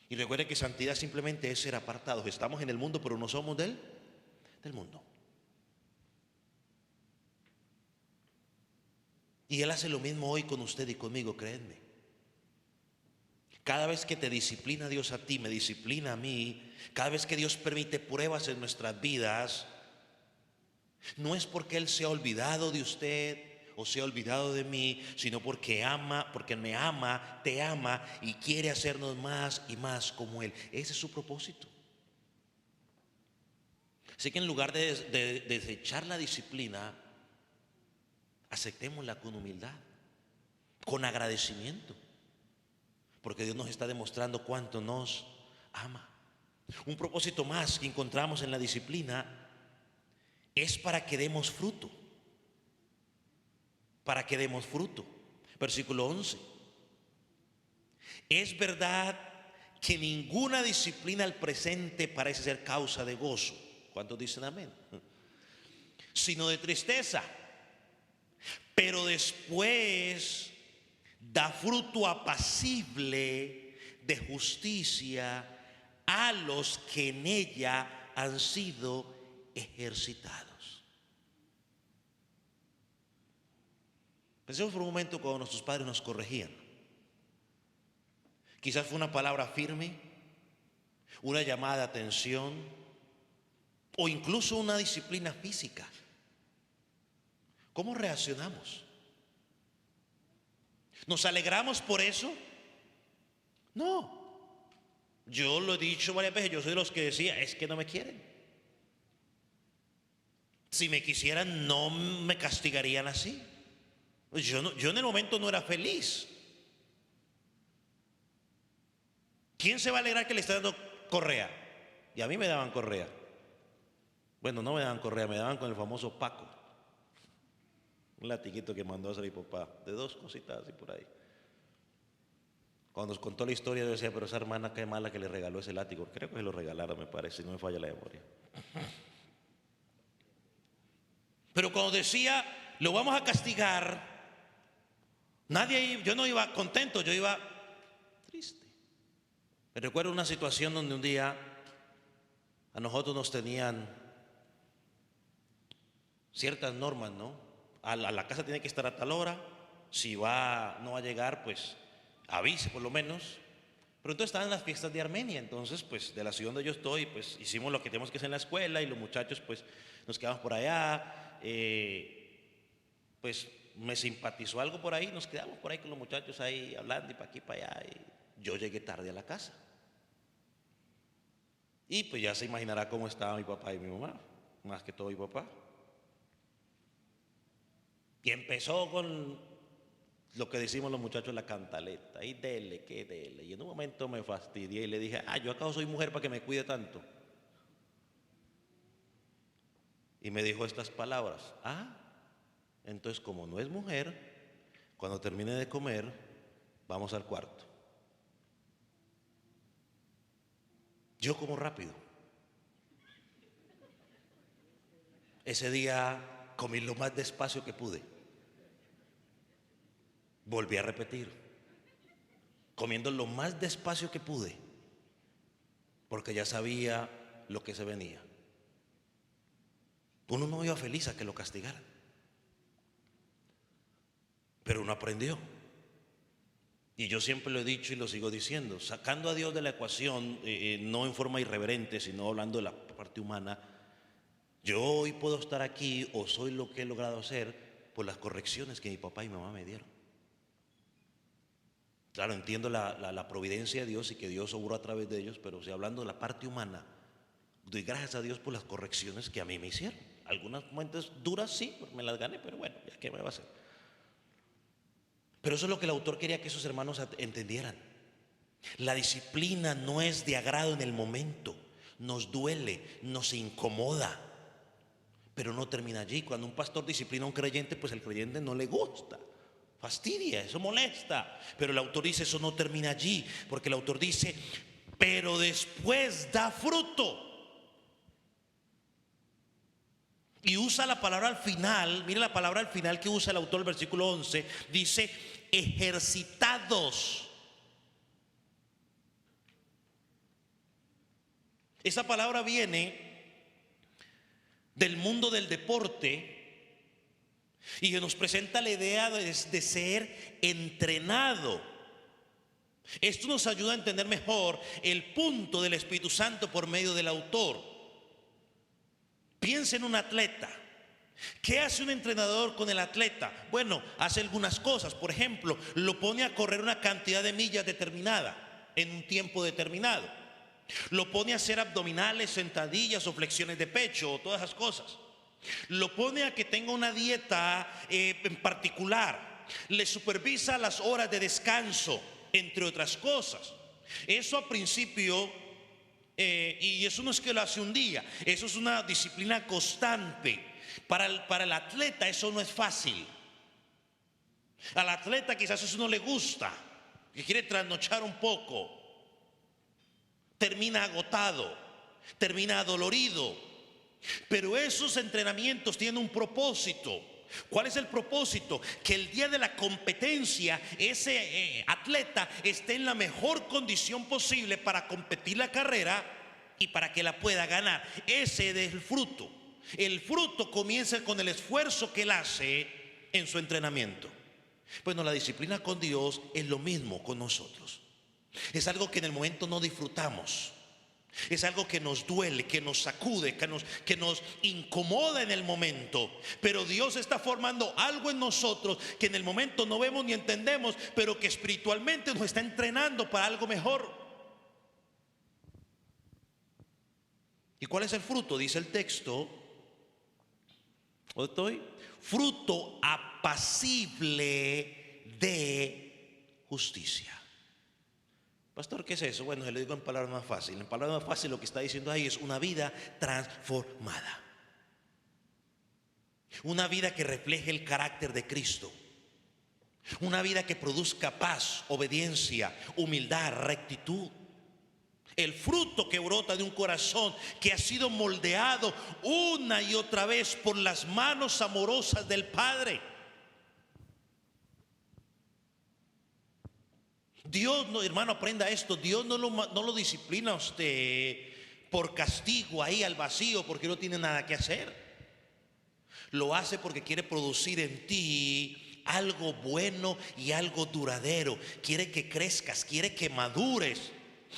Y recuerde que santidad simplemente es ser apartados. Estamos en el mundo, pero no somos del mundo. Y Él hace lo mismo hoy con usted y conmigo, créanme. Cada vez que te disciplina Dios a ti, me disciplina a mí. Cada vez que Dios permite pruebas en nuestras vidas, no es porque Él se ha olvidado de usted o se ha olvidado de mí, sino porque me ama, te ama y quiere hacernos más y más como Él. Ese es su propósito. Así que en lugar de desechar la disciplina, aceptémosla con humildad, con agradecimiento, porque Dios nos está demostrando cuánto nos ama. Un propósito más que encontramos en la disciplina es para que demos fruto. Para que demos fruto. Versículo 11. Es verdad que ninguna disciplina al presente parece ser causa de gozo. ¿Cuántos dicen amén? Sino de tristeza. Pero después da fruto apacible de justicia a los que en ella han sido ejercitados. Pensemos por un momento cuando nuestros padres nos corregían. Quizás fue una palabra firme, una llamada de atención, o incluso una disciplina física. ¿Cómo reaccionamos? ¿Nos alegramos por eso? No. Yo lo he dicho varias veces, yo soy de los que decía: es que no me quieren. Si me quisieran, no me castigarían así. Yo en el momento no era feliz. ¿Quién se va a alegrar que le está dando correa? Y a mí me daban correa. Bueno, no me daban correa, me daban con el famoso Paco. Un latiguito que mandó a hacer mi papá, de 2 cositas así por ahí. Cuando nos contó la historia, yo decía, pero esa hermana qué mala que le regaló ese látigo. Creo que se lo regalaron, me parece, si no me falla la memoria. Pero cuando decía, lo vamos a castigar, yo no iba contento, yo iba triste. Me recuerdo una situación donde un día a nosotros nos tenían ciertas normas, ¿no? A la casa tiene que estar a tal hora, si no va a llegar, pues avise por lo menos. Pero entonces estaban las fiestas de Armenia, entonces pues de la ciudad donde yo estoy, pues hicimos lo que tenemos que hacer en la escuela y los muchachos pues nos quedamos por allá, pues me simpatizó algo por ahí, nos quedamos por ahí con los muchachos ahí hablando y para aquí para allá, y yo llegué tarde a la casa. Y pues ya se imaginará cómo estaba mi papá y mi mamá, más que todo mi papá. Y empezó con lo que decimos los muchachos, la cantaleta, y dele, que dele. Y en un momento me fastidié y le dije, ¿yo acaso soy mujer para que me cuide tanto? Y me dijo estas palabras, entonces como no es mujer, cuando termine de comer, vamos al cuarto. Yo como rápido. Ese día comí lo más despacio que pude. Volví a repetir, comiendo lo más despacio que pude, porque ya sabía lo que se venía. Uno no iba feliz a que lo castigaran, pero uno aprendió. Y yo siempre lo he dicho y lo sigo diciendo, sacando a Dios de la ecuación, no en forma irreverente, sino hablando de la parte humana, yo hoy puedo estar aquí o soy lo que he logrado hacer por las correcciones que mi papá y mi mamá me dieron. Claro, entiendo la providencia de Dios y que Dios obró a través de ellos, pero si hablando de la parte humana, doy gracias a Dios por las correcciones que a mí me hicieron. Algunas momentos duras sí, me las gané, pero bueno, ya qué me va a hacer. Pero eso es lo que el autor quería que esos hermanos entendieran. La disciplina no es de agrado en el momento, nos duele, nos incomoda, pero no termina allí. Cuando un pastor disciplina a un creyente, pues el creyente no le gusta, fastidia, eso molesta. Pero el autor dice, eso no termina allí, porque el autor dice, pero después da fruto. Y usa la palabra al final, mire la palabra al final que usa el autor, el versículo 11, dice, ejercitados. Esa palabra viene del mundo del deporte y que nos presenta la idea de ser entrenado. Esto nos ayuda a entender mejor el punto del Espíritu Santo por medio del autor. Piensa en un atleta. ¿Qué hace un entrenador con el atleta? Bueno, hace algunas cosas. Por ejemplo, lo pone a correr una cantidad de millas determinada en un tiempo determinado. Lo pone a hacer abdominales, sentadillas o flexiones de pecho o todas esas cosas. Lo pone a que tenga una dieta en particular. Le supervisa las horas de descanso, entre otras cosas. Eso a principio, y eso no es que lo hace un día, eso es una disciplina constante. Para el atleta eso no es fácil. Al atleta quizás eso no le gusta, que quiere trasnochar un poco. Termina agotado, termina adolorido. Pero esos entrenamientos tienen un propósito. ¿Cuál es el propósito? Que el día de la competencia ese atleta esté en la mejor condición posible para competir la carrera y para que la pueda ganar. Ese es el fruto. El fruto comienza con el esfuerzo que él hace en su entrenamiento. Bueno, la disciplina con Dios es lo mismo con nosotros. Es algo que en el momento no disfrutamos. Es algo que nos duele, que nos sacude, que nos incomoda en el momento. Pero Dios está formando algo en nosotros que en el momento no vemos ni entendemos, pero que espiritualmente nos está entrenando para algo mejor. ¿Y cuál es el fruto? Dice el texto. ¿Estoy? Fruto apacible de justicia. Pastor, ¿qué es eso? Bueno, se lo digo en palabras más fáciles. En palabras más fáciles lo que está diciendo ahí es una vida transformada. Una vida que refleje el carácter de Cristo. Una vida que produzca paz, obediencia, humildad, rectitud. El fruto que brota de un corazón que ha sido moldeado una y otra vez por las manos amorosas del Padre. Dios, no, hermano, aprenda esto. Dios no lo disciplina a usted por castigo ahí al vacío porque no tiene nada que hacer. Lo hace porque quiere producir en ti algo bueno y algo duradero. Quiere que crezcas, quiere que madures,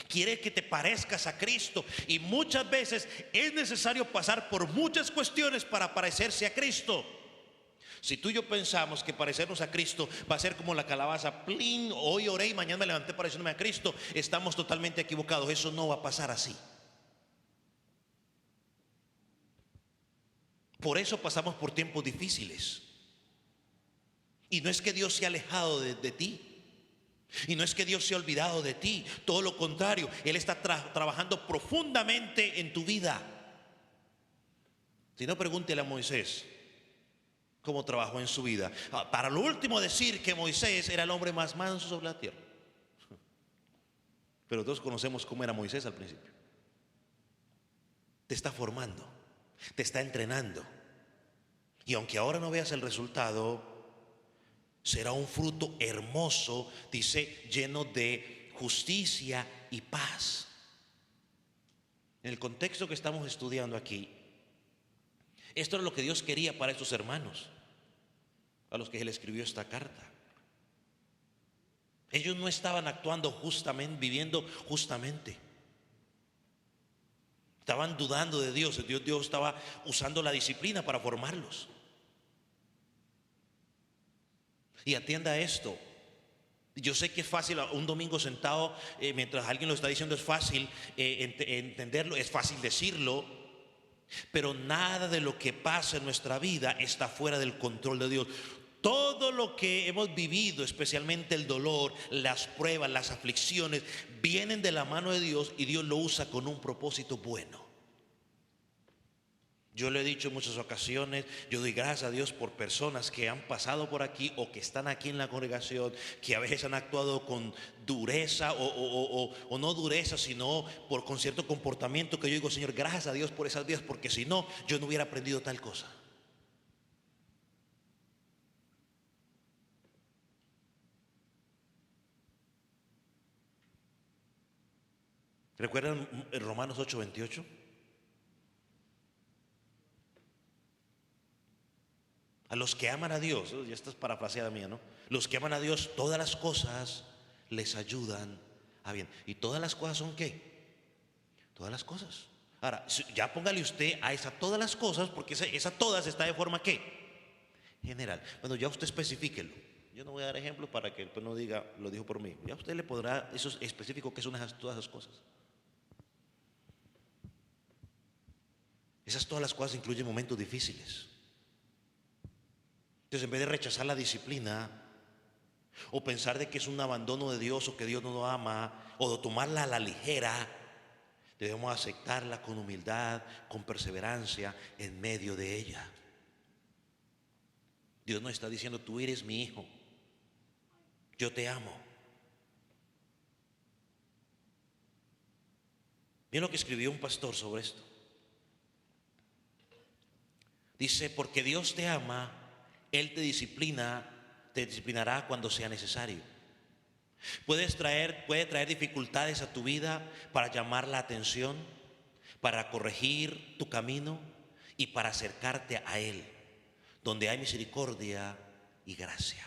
quiere que te parezcas a Cristo. Y muchas veces es necesario pasar por muchas cuestiones para parecerse a Cristo. Si tú y yo pensamos que parecernos a Cristo va a ser como la calabaza, plin, hoy oré y mañana me levanté pareciéndome a Cristo, estamos totalmente equivocados. Eso no va a pasar así. Por eso pasamos por tiempos difíciles. Y no es que Dios se ha alejado de ti. Y no es que Dios se ha olvidado de ti. Todo lo contrario, Él está trabajando profundamente en tu vida. Si no, pregúntele a Moisés cómo trabajó en su vida. Para lo último decir que Moisés era el hombre más manso sobre la tierra. Pero todos conocemos cómo era Moisés al principio. Te está formando, te está entrenando. Y aunque ahora no veas el resultado, será un fruto hermoso, dice, lleno de justicia y paz. En el contexto que estamos estudiando aquí, esto es lo que Dios quería para estos hermanos a los que Él escribió esta carta. Ellos no estaban actuando justamente, viviendo justamente. Estaban dudando de Dios. Dios estaba usando la disciplina para formarlos. Y atienda esto. Yo sé que es fácil un domingo sentado mientras alguien lo está diciendo, es fácil entenderlo, es fácil decirlo. Pero nada de lo que pasa en nuestra vida está fuera del control de Dios. Todo lo que hemos vivido, especialmente el dolor, las pruebas, las aflicciones, vienen de la mano de Dios y Dios lo usa con un propósito bueno. Yo le he dicho en muchas ocasiones, yo doy gracias a Dios por personas que han pasado por aquí o que están aquí en la congregación, que a veces han actuado con dureza o no dureza, sino con cierto comportamiento que yo digo, Señor, gracias a Dios por esas vidas, porque si no, yo no hubiera aprendido tal cosa. ¿Recuerdan Romanos 8:28? A los que aman a Dios, ya esta es parafraseada mía, ¿no? Los que aman a Dios, todas las cosas les ayudan a bien. ¿Y todas las cosas son qué? Todas las cosas. Ahora, ya póngale usted a esa todas las cosas, porque esa todas está de forma ¿qué? General. Bueno, ya usted especifíquelo. Yo no voy a dar ejemplos para que después no diga, lo dijo por mí. Ya usted le podrá, eso es específico, ¿qué son todas esas cosas? Esas todas las cosas incluyen momentos difíciles. Entonces, en vez de rechazar la disciplina o pensar de que es un abandono de Dios o que Dios no nos ama o de tomarla a la ligera, debemos aceptarla con humildad, con perseverancia en medio de ella. Dios nos está diciendo, tú eres mi hijo, yo te amo. Miren lo que escribió un pastor sobre esto. Dice, porque Dios te ama, Él te disciplinará cuando sea necesario. Puede traer dificultades a tu vida para llamar la atención, para corregir tu camino y para acercarte a Él, donde hay misericordia y gracia.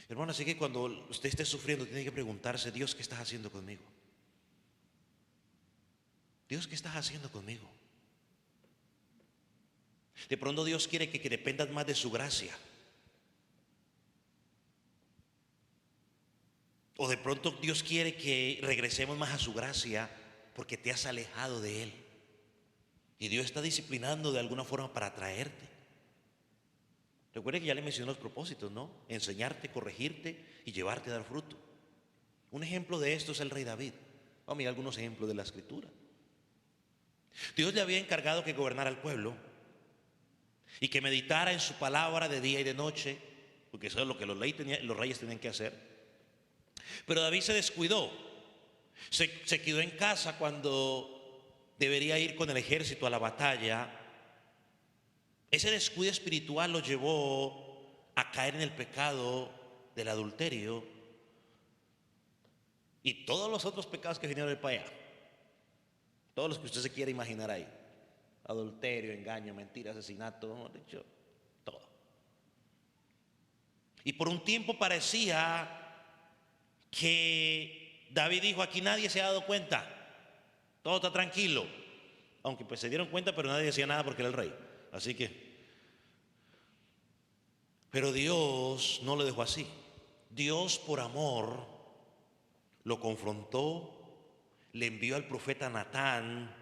Hermano, así que cuando usted esté sufriendo, tiene que preguntarse, Dios, ¿qué estás haciendo conmigo? Dios, ¿qué estás haciendo conmigo? De pronto Dios quiere que dependas más de su gracia. O de pronto Dios quiere que regresemos más a su gracia porque te has alejado de Él. Y Dios está disciplinando de alguna forma para atraerte. Recuerde que ya le mencioné los propósitos, ¿no? Enseñarte, corregirte y llevarte a dar fruto. Un ejemplo de esto es el rey David. Vamos a mirar algunos ejemplos de la escritura. Dios le había encargado que gobernara al pueblo y que meditara en su palabra de día y de noche, porque eso es lo que los reyes tenían que hacer. Pero David se descuidó, se quedó en casa cuando debería ir con el ejército a la batalla. Ese descuido espiritual lo llevó a caer en el pecado del adulterio y todos los otros pecados que vinieron para allá. Todos los que usted se quiera imaginar ahí. Adulterio, engaño, mentira, asesinato, hemos dicho, todo. Y por un tiempo parecía que David dijo, aquí nadie se ha dado cuenta, todo está tranquilo. Aunque pues se dieron cuenta, pero nadie decía nada porque era el rey. Así que, pero Dios no lo dejó así. Dios por amor lo confrontó, le envió al profeta Natán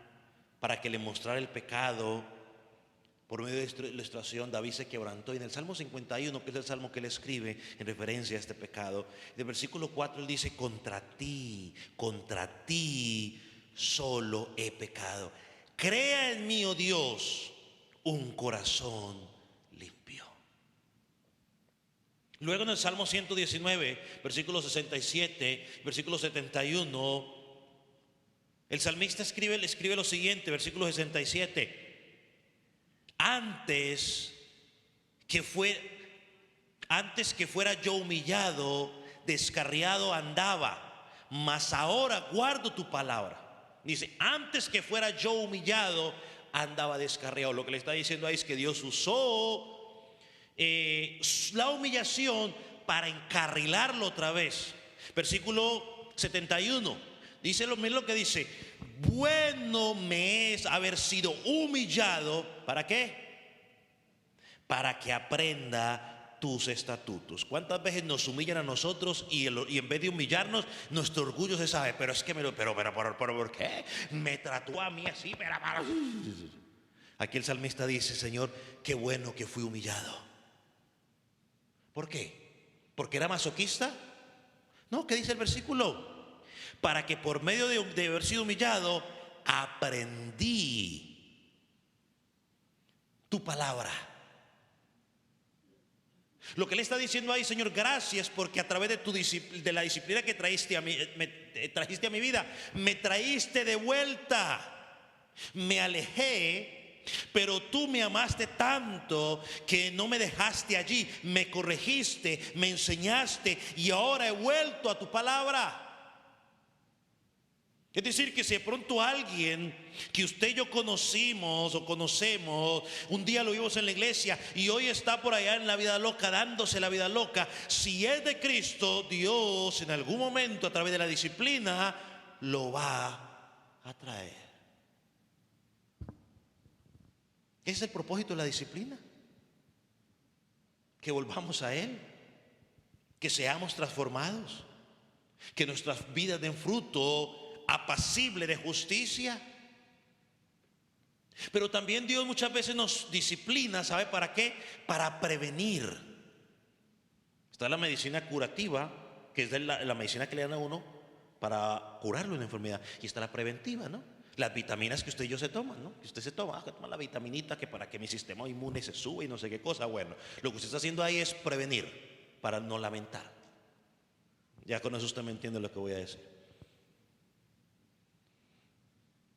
para que le mostrara el pecado. Por medio de ilustración, David se quebrantó. Y en el Salmo 51, que es el salmo que él escribe en referencia a este pecado, en el versículo 4 él dice, contra ti solo he pecado. Crea en mí, oh Dios, un corazón limpio. Luego en el Salmo 119, versículo 67, versículo 71, el salmista le escribe lo siguiente, versículo 67. Antes que fuera yo humillado, descarriado andaba, mas ahora guardo tu palabra. Dice, antes que fuera yo humillado, andaba descarriado. Lo que le está diciendo ahí es que Dios usó la humillación para encarrilarlo otra vez. Versículo 71, dice lo que dice: bueno me es haber sido humillado. ¿Para qué? Para que aprenda tus estatutos. ¿Cuántas veces nos humillan a nosotros y en vez de humillarnos, nuestro orgullo se sabe? Pero es que pero ¿por qué? Me trató a mí así, pero. Aquí el salmista dice, Señor, qué bueno que fui humillado. ¿Por qué? ¿Porque era masoquista? No, ¿qué dice el versículo? Para que por medio de haber sido humillado, aprendí tu palabra. Lo que le está diciendo ahí, Señor, gracias porque a través de la disciplina que trajiste a mi vida, me traíste de vuelta. Me alejé, pero tú me amaste tanto que no me dejaste allí, me corregiste, me enseñaste y ahora he vuelto a tu palabra. Es decir, que si de pronto alguien que usted y yo conocimos o conocemos, un día lo vimos en la iglesia y hoy está por allá en la vida loca, dándose la vida loca, si es de Cristo, Dios en algún momento a través de la disciplina lo va a traer. ¿Ese es el propósito de la disciplina? Que volvamos a Él, que seamos transformados, que nuestras vidas den fruto apacible de justicia. Pero también Dios muchas veces nos disciplina, ¿sabe para qué? Para prevenir. Está la medicina curativa, que es la medicina que le dan a uno para curarlo de una enfermedad, y está la preventiva, ¿no? Las vitaminas que usted y yo se toman, ¿no? Que usted se toma, que toma la vitaminita que para que mi sistema inmune se suba y no sé qué cosa. Bueno, lo que usted está haciendo ahí es prevenir para no lamentar. Ya con eso usted me entiende lo que voy a decir.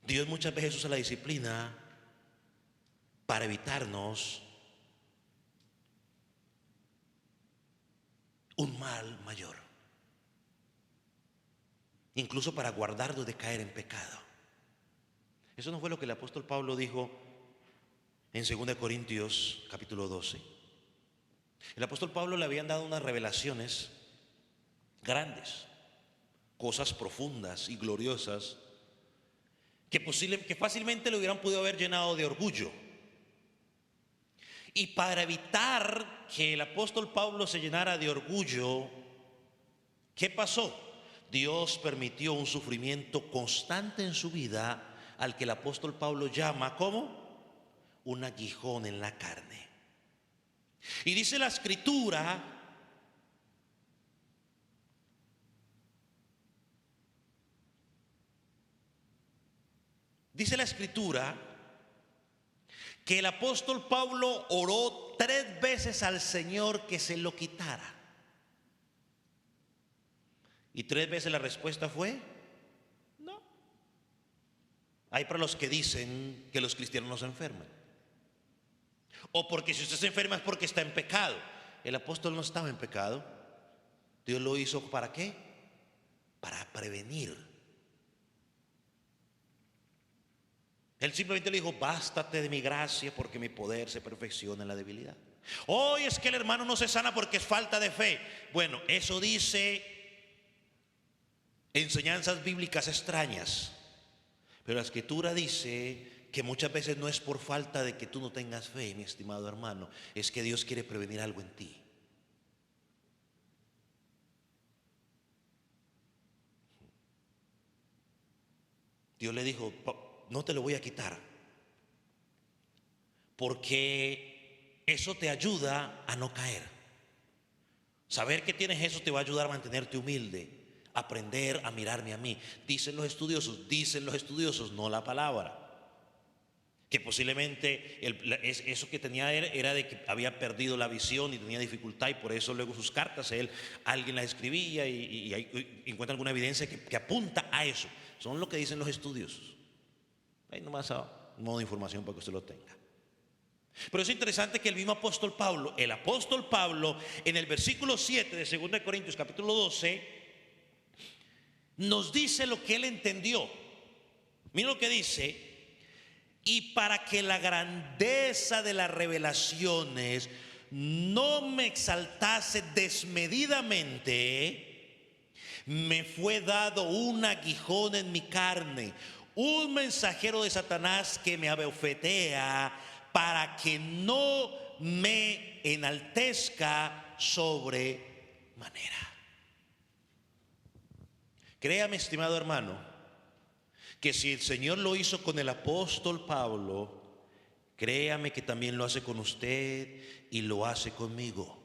Dios muchas veces usa la disciplina para evitarnos un mal mayor, incluso para guardarnos de caer en pecado. Eso no fue lo que el apóstol Pablo dijo en 2 Corintios capítulo 12. El apóstol Pablo le habían dado unas revelaciones grandes, cosas profundas y gloriosas que fácilmente le hubieran podido haber llenado de orgullo. Y para evitar que el apóstol Pablo se llenara de orgullo, ¿qué pasó? Dios permitió un sufrimiento constante en su vida al que el apóstol Pablo llama, ¿cómo? Un aguijón en la carne. Y dice la Escritura que el apóstol Pablo oró 3 veces al Señor que se lo quitara. Y 3 veces la respuesta fue no. Hay para los que dicen que los cristianos no se enferman, o porque si usted se enferma es porque está en pecado. El apóstol no estaba en pecado. Dios lo hizo ¿para qué? Para prevenir. Él simplemente le dijo: bástate de mi gracia, porque mi poder se perfecciona en la debilidad. Hoy es que el hermano no se sana porque es falta de fe. Bueno, eso dice enseñanzas bíblicas extrañas, pero la Escritura dice que muchas veces no es por falta de que tú no tengas fe, mi estimado hermano, es que Dios quiere prevenir algo en ti. Dios le dijo: no te lo voy a quitar, porque eso te ayuda a no caer. Saber que tienes eso te va a ayudar a mantenerte humilde, aprender a mirarme a mí. Dicen los estudiosos, no la palabra, que posiblemente eso que tenía era de que había perdido la visión y tenía dificultad, y por eso luego sus cartas alguien las escribía y encuentra alguna evidencia que apunta a eso. Son lo que dicen los estudiosos. Ahí nomás a modo de información para que usted lo tenga. Pero es interesante que el mismo apóstol Pablo, en el versículo 7 de 2 Corintios capítulo 12, nos dice lo que él entendió. Mira lo que dice: y para que la grandeza de las revelaciones no me exaltase desmedidamente, me fue dado un aguijón en mi carne, un mensajero de Satanás que me abofetea, para que no me enaltezca sobre manera. Créame, estimado hermano, que si el Señor lo hizo con el apóstol Pablo, créame que también lo hace con usted y lo hace conmigo.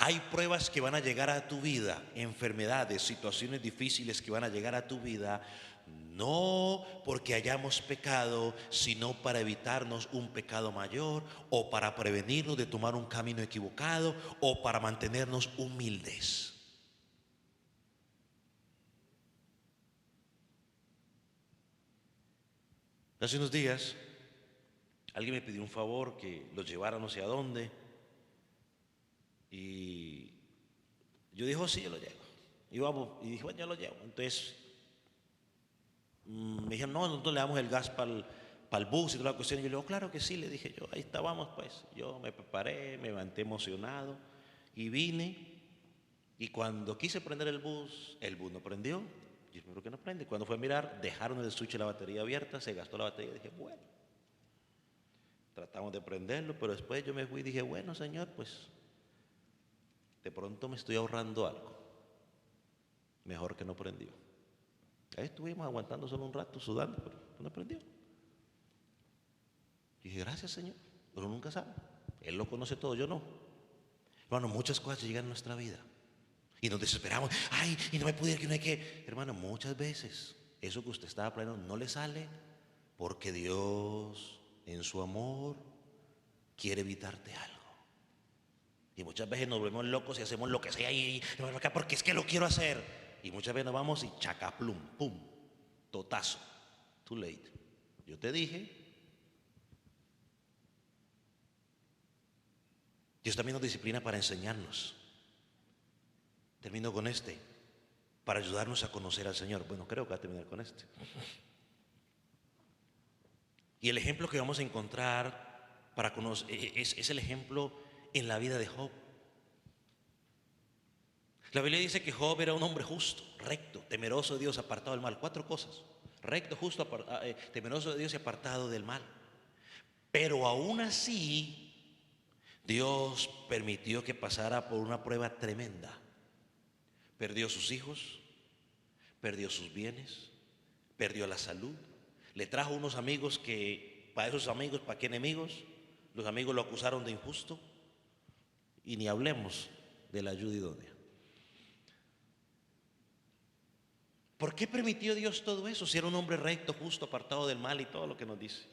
Hay pruebas que van a llegar a tu vida, enfermedades, situaciones difíciles que van a llegar a tu vida, no porque hayamos pecado, sino para evitarnos un pecado mayor, o para prevenirnos de tomar un camino equivocado, o para mantenernos humildes. Hace unos días alguien me pidió un favor, que los llevara no sé a dónde, y yo dije: oh, sí, yo lo llevo. Y vamos, y dije: bueno, yo lo llevo. Entonces me dijeron: no, nosotros le damos el gas para el bus y toda la cuestión. Y yo le digo: claro que sí, le dije yo. Ahí está, vamos pues. Yo me preparé, me levanté emocionado y vine. Y cuando quise prender el bus no prendió. Y yo: ¿por qué no prende? Cuando fue a mirar, dejaron el switch de la batería abierta, se gastó la batería. Y dije: bueno, tratamos de prenderlo, pero después yo me fui y dije: bueno, Señor, pues de pronto me estoy ahorrando algo. Mejor que no prendió. Ahí estuvimos aguantando solo un rato, sudando, pero no prendió. Y dije: gracias, Señor, pero nunca sabe. Él lo conoce todo, yo no. Hermano, muchas cosas llegan a nuestra vida y nos desesperamos. Ay, y no me pude ir, que no hay que. Hermano, muchas veces eso que usted estaba planeando no le sale porque Dios, en su amor, quiere evitarte algo. Y muchas veces nos volvemos locos y hacemos lo que sea y acá porque es que lo quiero hacer. Y muchas veces nos vamos y chacaplum, pum, totazo, too late. Yo te dije. Dios también nos disciplina para enseñarnos. Termino con para ayudarnos a conocer al Señor. Bueno, creo que va a terminar con Y el ejemplo que vamos a encontrar para conocer es el ejemplo en la vida de Job. La Biblia dice que Job era un hombre justo, recto, temeroso de Dios, apartado del mal. 4 cosas: recto, justo, temeroso de Dios y apartado del mal. Pero aún así, Dios permitió que pasara por una prueba tremenda. Perdió sus hijos, perdió sus bienes, perdió la salud. Le trajo unos amigos que, para esos amigos, ¿para qué enemigos? Los amigos lo acusaron de injusto y ni hablemos de la ayuda idónea. ¿Por qué permitió Dios todo eso si era un hombre recto, justo, apartado del mal y todo lo que nos dice?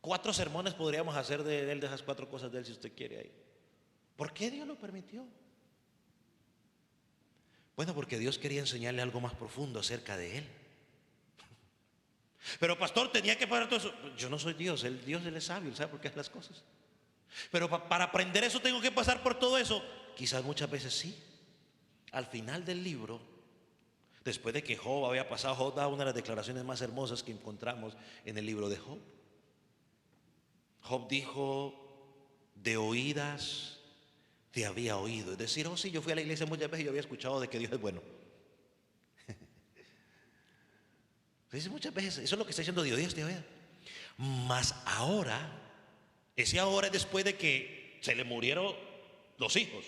4 sermones podríamos hacer de él, de esas 4 cosas de él, si usted quiere ahí. ¿Por qué Dios lo permitió? Bueno, porque Dios quería enseñarle algo más profundo acerca de él. Pero pastor, tenía que parar todo eso. Yo no soy Dios, Dios él es sabio, él sabe por qué hace las cosas. Pero para aprender eso tengo que pasar por todo eso. Quizás muchas veces sí. Al final del libro, después de que Job había pasado, Job da una de las declaraciones más hermosas que encontramos en el libro de Job. Job dijo: de oídas te había oído. Es decir, oh sí, yo fui a la iglesia muchas veces y yo había escuchado de que Dios es bueno. Dice muchas veces, eso es lo que está diciendo Dios te oído. Mas ahora, ese ahora es después de que se le murieron los hijos.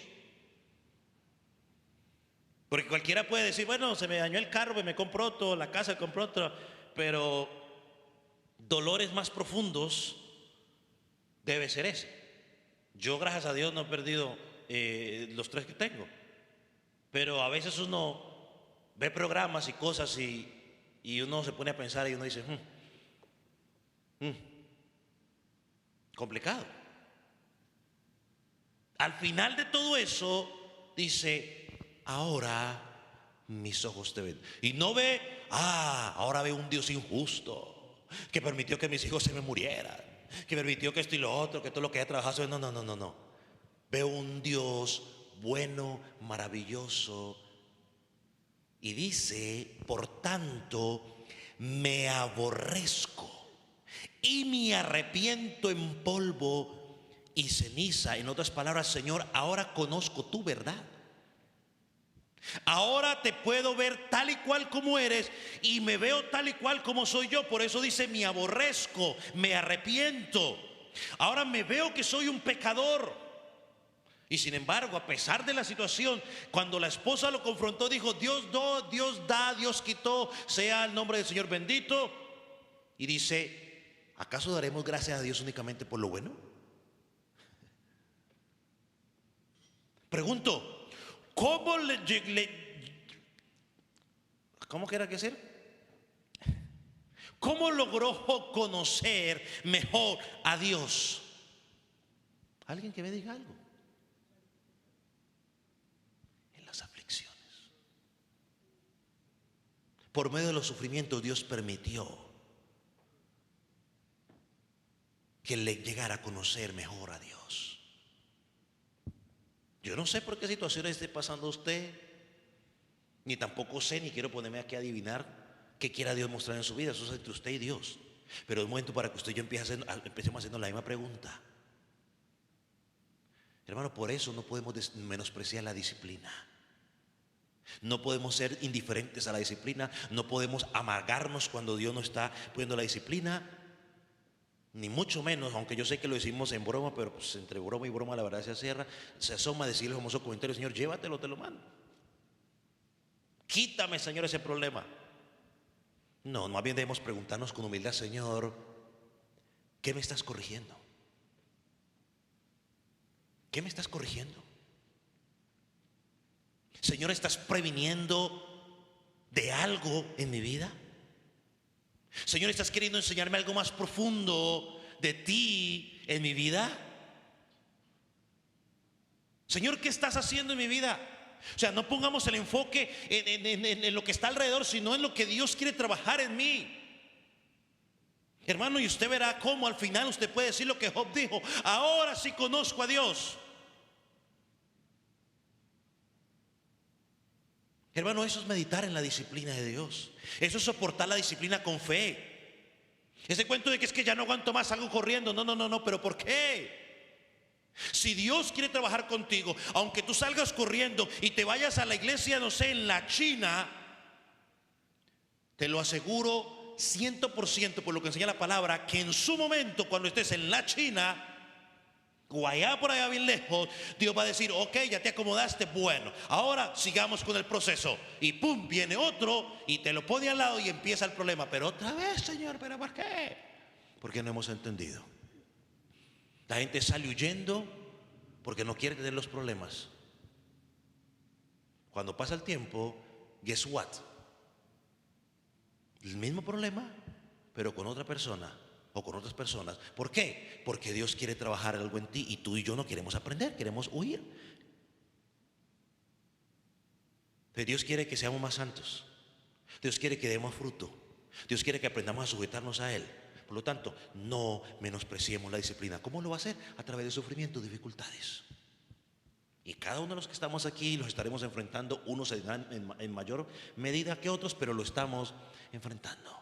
Porque cualquiera puede decir, bueno, se me dañó el carro, me compró otro, la casa me compró otro, pero dolores más profundos debe ser ese. Yo, gracias a Dios, no he perdido los 3 que tengo, pero a veces uno ve programas y cosas y uno se pone a pensar y uno dice, complicado. Al final de todo eso dice, ahora mis ojos te ven. Y no ve, ahora ve un Dios injusto que permitió que mis hijos se me murieran, que permitió que esto y lo otro, que todo lo que haya trabajado. No. Veo un Dios bueno, maravilloso. Y dice, por tanto, me aborrezco y me arrepiento en polvo y ceniza. En otras palabras, Señor, ahora conozco tu verdad. Ahora te puedo ver tal y cual como eres y me veo tal y cual como soy yo. Por eso dice, me aborrezco, me arrepiento. Ahora me veo que soy un pecador. Y sin embargo, a pesar de la situación, cuando la esposa lo confrontó, dijo, Dios da, Dios quitó, sea el nombre del Señor bendito. Y dice, ¿acaso daremos gracias a Dios únicamente por lo bueno? Pregunto, ¿cómo ¿cómo que era que hacer? ¿Cómo logró conocer mejor a Dios? ¿Alguien que me diga algo? En las aflicciones. Por medio de los sufrimientos, Dios permitió que le llegara a conocer mejor a Dios. Yo no sé por qué situaciones esté pasando usted, ni tampoco sé, ni quiero ponerme aquí a adivinar qué quiera Dios mostrar en su vida. Eso es entre usted y Dios. Pero es momento para que usted y yo empecemos haciendo la misma pregunta. Hermano, por eso no podemos menospreciar la disciplina. No podemos ser indiferentes a la disciplina. No podemos amargarnos cuando Dios no está poniendo la disciplina. Ni mucho menos, aunque yo sé que lo decimos en broma, pero pues entre broma y broma la verdad se cierra. Se asoma a decirle el famoso comentario, Señor, llévatelo, te lo mando. Quítame, Señor, ese problema. No, más bien debemos preguntarnos con humildad, Señor, ¿qué me estás corrigiendo? ¿Qué me estás corrigiendo? Señor, ¿estás previniendo de algo en mi vida? Señor, ¿estás queriendo enseñarme algo más profundo de ti en mi vida? Señor, ¿qué estás haciendo en mi vida? O sea, no pongamos el enfoque en lo que está alrededor, sino en lo que Dios quiere trabajar en mí. Hermano, y usted verá cómo al final usted puede decir lo que Job dijo: ahora sí conozco a Dios. Hermano, eso es meditar en la disciplina de Dios. Eso es soportar la disciplina con fe. Ese cuento de que es que ya no aguanto más, salgo corriendo. No, pero ¿por qué? Si Dios quiere trabajar contigo, aunque tú salgas corriendo y te vayas a la iglesia, no sé, en la China, te lo aseguro 100% por lo que enseña la palabra, que en su momento, cuando estés en la China o allá por allá bien lejos, Dios va a decir: ok, ya te acomodaste, bueno, ahora sigamos con el proceso. Y pum, viene otro y te lo pone al lado y empieza el problema. Pero otra vez, Señor, ¿pero por qué? Porque no hemos entendido. La gente sale huyendo porque no quiere tener los problemas. Cuando pasa el tiempo, guess what? El mismo problema, pero con otra persona o con otras personas. ¿Por qué? Porque Dios quiere trabajar algo en ti y tú y yo no queremos aprender, queremos huir. Pero Dios quiere que seamos más santos. Dios quiere que demos fruto. Dios quiere que aprendamos a sujetarnos a Él. Por lo tanto, no menospreciemos la disciplina. ¿Cómo lo va a hacer? A través de sufrimiento, dificultades. Y cada uno de los que estamos aquí los estaremos enfrentando, unos en mayor medida que otros, pero lo estamos enfrentando.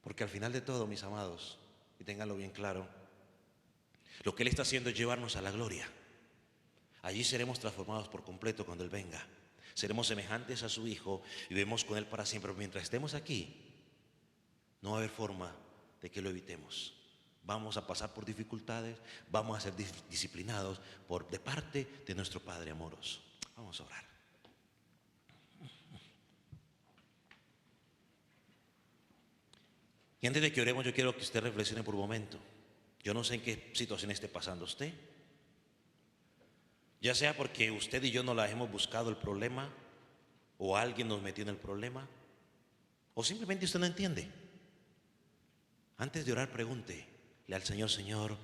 Porque al final de todo, mis amados, y ténganlo bien claro, lo que Él está haciendo es llevarnos a la gloria. Allí seremos transformados por completo cuando Él venga. Seremos semejantes a su Hijo y vivemos con Él para siempre. Pero mientras estemos aquí, no va a haber forma de que lo evitemos. Vamos a pasar por dificultades, vamos a ser disciplinados de parte de nuestro Padre amoroso. Vamos a orar. Y antes de que oremos, yo quiero que usted reflexione por un momento. Yo no sé en qué situación esté pasando usted. Ya sea porque usted y yo no la hemos buscado el problema, o alguien nos metió en el problema, o simplemente usted no entiende. Antes de orar, pregúntele al Señor: Señor,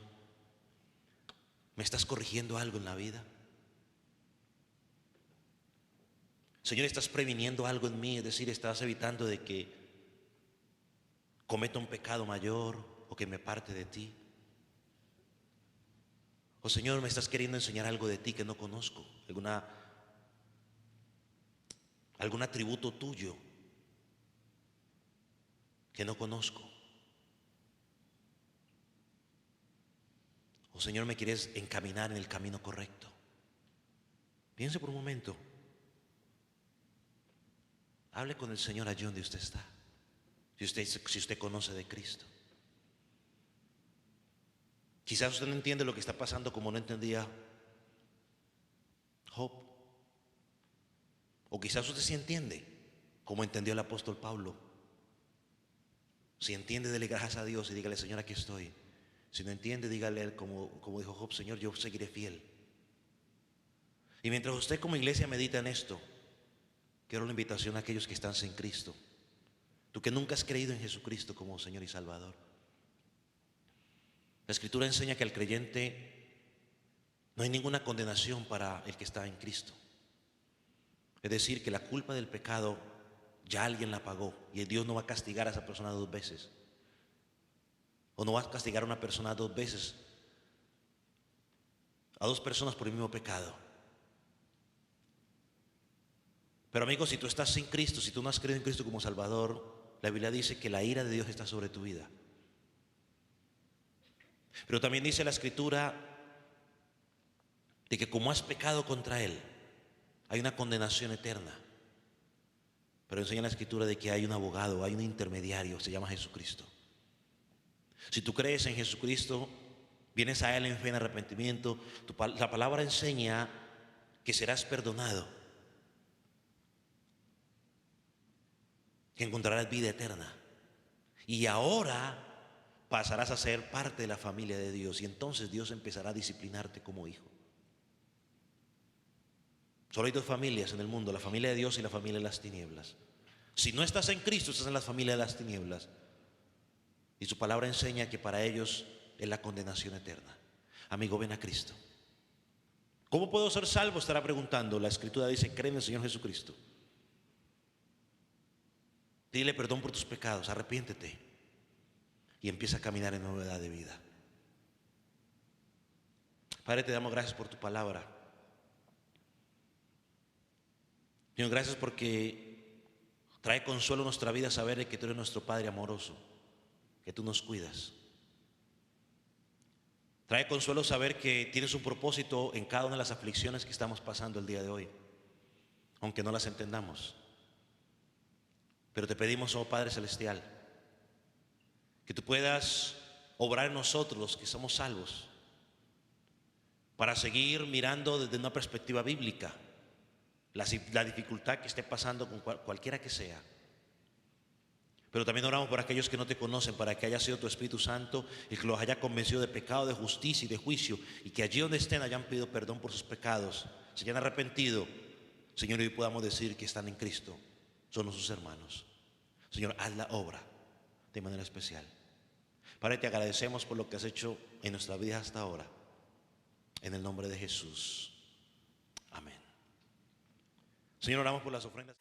¿me estás corrigiendo algo en la vida? Señor, ¿estás previniendo algo en mí? Es decir, ¿estás evitando de que cometa un pecado mayor o que me parte de ti? O Señor, ¿me estás queriendo enseñar algo de ti que no conozco? Algún atributo tuyo que no conozco. O Señor, ¿me quieres encaminar en el camino correcto? Piense por un momento. Hable con el Señor allí donde usted está. Si usted conoce de Cristo. Quizás usted no entiende lo que está pasando como no entendía Job. O quizás usted sí entiende como entendió el apóstol Pablo. Si entiende, dele gracias a Dios y dígale: Señor, aquí estoy. Si no entiende, dígale a él como dijo Job: Señor, yo seguiré fiel. Y mientras usted como iglesia medita en esto, quiero la invitación a aquellos que están sin Cristo. Tú que nunca has creído en Jesucristo como Señor y Salvador. La Escritura enseña que al creyente no hay ninguna condenación para el que está en Cristo. Es decir, que la culpa del pecado ya alguien la pagó y Dios no va a castigar a esa persona 2 veces. O no va a castigar a una persona 2 veces, a 2 personas por el mismo pecado. Pero amigo, si tú estás sin Cristo, si tú no has creído en Cristo como Salvador, la Biblia dice que la ira de Dios está sobre tu vida. Pero también dice la Escritura de que como has pecado contra Él, hay una condenación eterna. Pero enseña la Escritura de que hay un abogado, hay un intermediario, se llama Jesucristo. Si tú crees en Jesucristo, vienes a Él en fe, en arrepentimiento, la palabra enseña que serás perdonado, que encontrarás vida eterna. Y ahora pasarás a ser parte de la familia de Dios, y entonces Dios empezará a disciplinarte como hijo. Solo hay 2 familias en el mundo: la familia de Dios y la familia de las tinieblas. Si no estás en Cristo, estás en la familia de las tinieblas. Y su palabra enseña que para ellos es la condenación eterna. Amigo, ven a Cristo. ¿Cómo puedo ser salvo?, estará preguntando. La Escritura dice: cree en el Señor Jesucristo. Dile perdón por tus pecados, arrepiéntete y empieza a caminar en novedad de vida. Padre, te damos gracias por tu palabra. Señor, gracias porque trae consuelo a nuestra vida saber que tú eres nuestro Padre amoroso, que tú nos cuidas. Trae consuelo saber que tienes un propósito en cada una de las aflicciones que estamos pasando el día de hoy, aunque no las entendamos. Pero te pedimos, oh Padre Celestial, que tú puedas obrar en nosotros los que somos salvos, para seguir mirando desde una perspectiva bíblica la dificultad que esté pasando con cualquiera que sea, Pero también oramos por aquellos que no te conocen, para que haya sido tu Espíritu Santo y que los haya convencido de pecado, de justicia y de juicio, y que allí donde estén hayan pedido perdón por sus pecados, se hayan arrepentido, Señor, y hoy podamos decir que están en Cristo, son sus hermanos. Señor, haz la obra de manera especial. Padre, te agradecemos por lo que has hecho en nuestra vida hasta ahora. En el nombre de Jesús. Amén. Señor, oramos por las ofrendas.